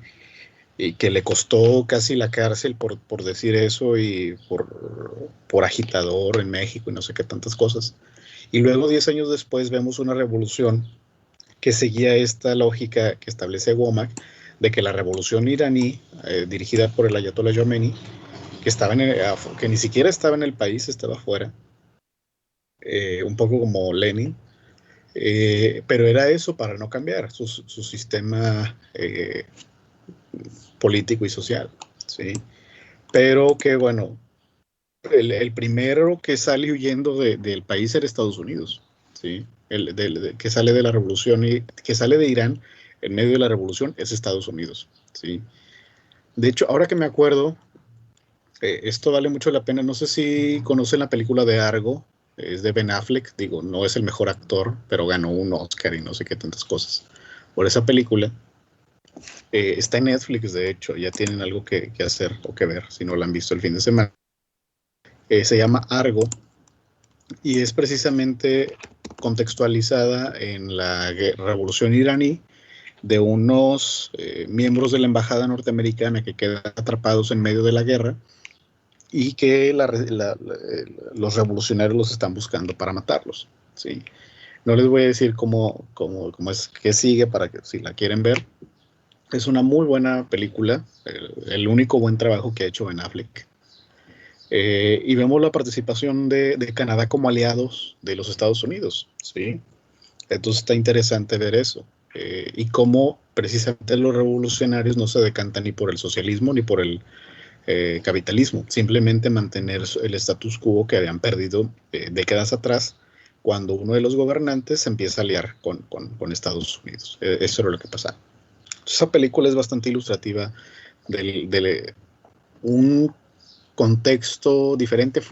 Y que le costó casi la cárcel por decir eso y por agitador en México y no sé qué tantas cosas. Y luego 10 años después vemos una revolución que seguía esta lógica que establece Womack, de que la revolución iraní, dirigida por el Ayatollah Khomeini, que ni siquiera estaba en el país, estaba fuera, un poco como Lenin, pero era eso para no cambiar su sistema político y social, ¿sí? Pero que bueno, el primero que sale huyendo del país era Estados Unidos, ¿sí? Que sale de la revolución y que sale de Irán en medio de la revolución es Estados Unidos, ¿sí? De hecho, ahora que me acuerdo, esto vale mucho la pena. No sé si conocen la película de Argo, es de Ben Affleck. Digo, no es el mejor actor, pero ganó un Oscar y no sé qué tantas cosas por esa película. Está en Netflix, de hecho, ya tienen algo que hacer o que ver si no la han visto el fin de semana. Se llama Argo y es precisamente contextualizada en la revolución iraní de unos miembros de la embajada norteamericana que quedan atrapados en medio de la guerra y que los revolucionarios los están buscando para matarlos, ¿sí? No les voy a decir cómo es que sigue para que si la quieren ver. Es una muy buena película, el único buen trabajo que ha hecho Ben Affleck. Y vemos la participación de Canadá como aliados de los Estados Unidos, ¿sí? Entonces está interesante ver eso. Y cómo precisamente los revolucionarios no se decantan ni por el socialismo ni por el capitalismo, simplemente mantener el status quo que habían perdido décadas atrás cuando uno de los gobernantes se empieza a aliar con Estados Unidos. Eso era lo que pasaba. Esa película es bastante ilustrativa de un contexto diferente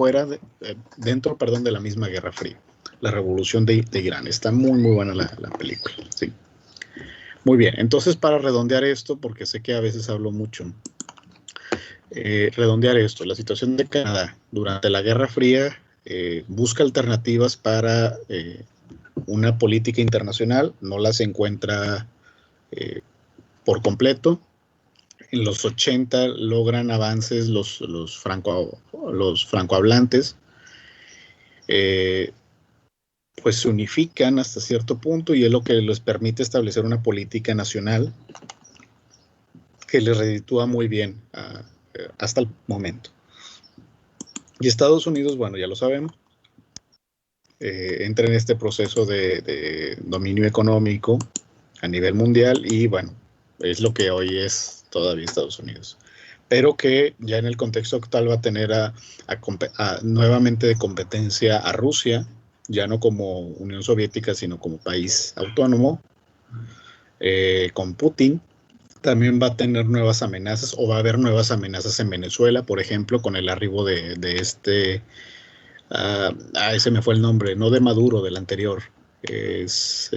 dentro de la misma Guerra Fría, la revolución de Irán. Está muy, muy buena la película, sí. Muy bien, entonces para redondear esto, porque sé que a veces hablo mucho, redondear esto, la situación de Canadá durante la Guerra Fría busca alternativas para una política internacional, no las encuentra por completo. En los 80 logran avances los francohablantes, pues se unifican hasta cierto punto y es lo que les permite establecer una política nacional que les reditúa muy bien hasta el momento. Y Estados Unidos, bueno, ya lo sabemos, entra en este proceso de dominio económico a nivel mundial y bueno, es lo que hoy es todavía Estados Unidos. Pero que ya en el contexto actual va a tener nuevamente de competencia a Rusia, ya no como Unión Soviética, sino como país autónomo, con Putin. También va a tener nuevas amenazas, o va a haber nuevas amenazas en Venezuela, por ejemplo, con el arribo de este... ese me fue el nombre, no de Maduro, del anterior. Es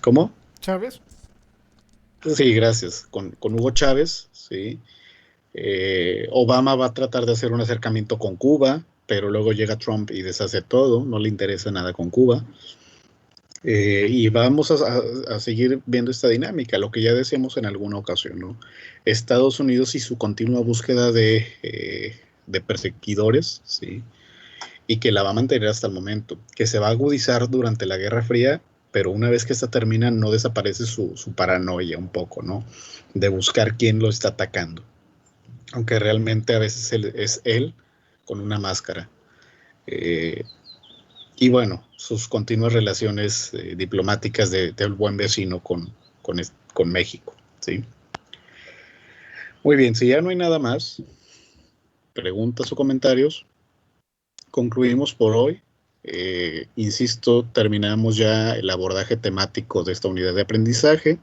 ¿Cómo? ¿Chávez? Sí, gracias. Con Hugo Chávez, sí. Obama va a tratar de hacer un acercamiento con Cuba, pero luego llega Trump y deshace todo, no le interesa nada con Cuba. Y vamos a seguir viendo esta dinámica, lo que ya decíamos en alguna ocasión, ¿no? Estados Unidos y su continua búsqueda de perseguidores, ¿sí? Y que la va a mantener hasta el momento, que se va a agudizar durante la Guerra Fría, pero una vez que esta termina no desaparece su paranoia un poco, ¿no? De buscar quién lo está atacando, aunque realmente a veces es él con una máscara. Y bueno, sus continuas relaciones diplomáticas del buen vecino con México, ¿sí? Muy bien, si ya no hay nada más, preguntas o comentarios, concluimos por hoy. Insisto, terminamos ya el abordaje temático de esta unidad de aprendizaje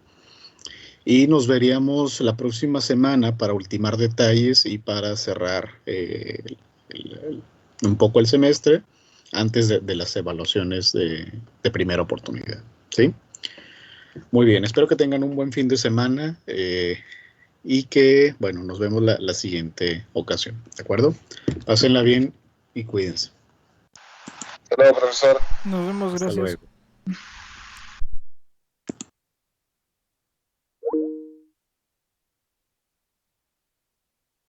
y nos veríamos la próxima semana para ultimar detalles y para cerrar un poco el semestre antes de las evaluaciones de primera oportunidad, ¿sí? Muy bien, espero que tengan un buen fin de semana y que, bueno, nos vemos la siguiente ocasión, ¿de acuerdo? Pásenla bien y cuídense. Hasta luego, profesor. Nos vemos, Hasta gracias. luego.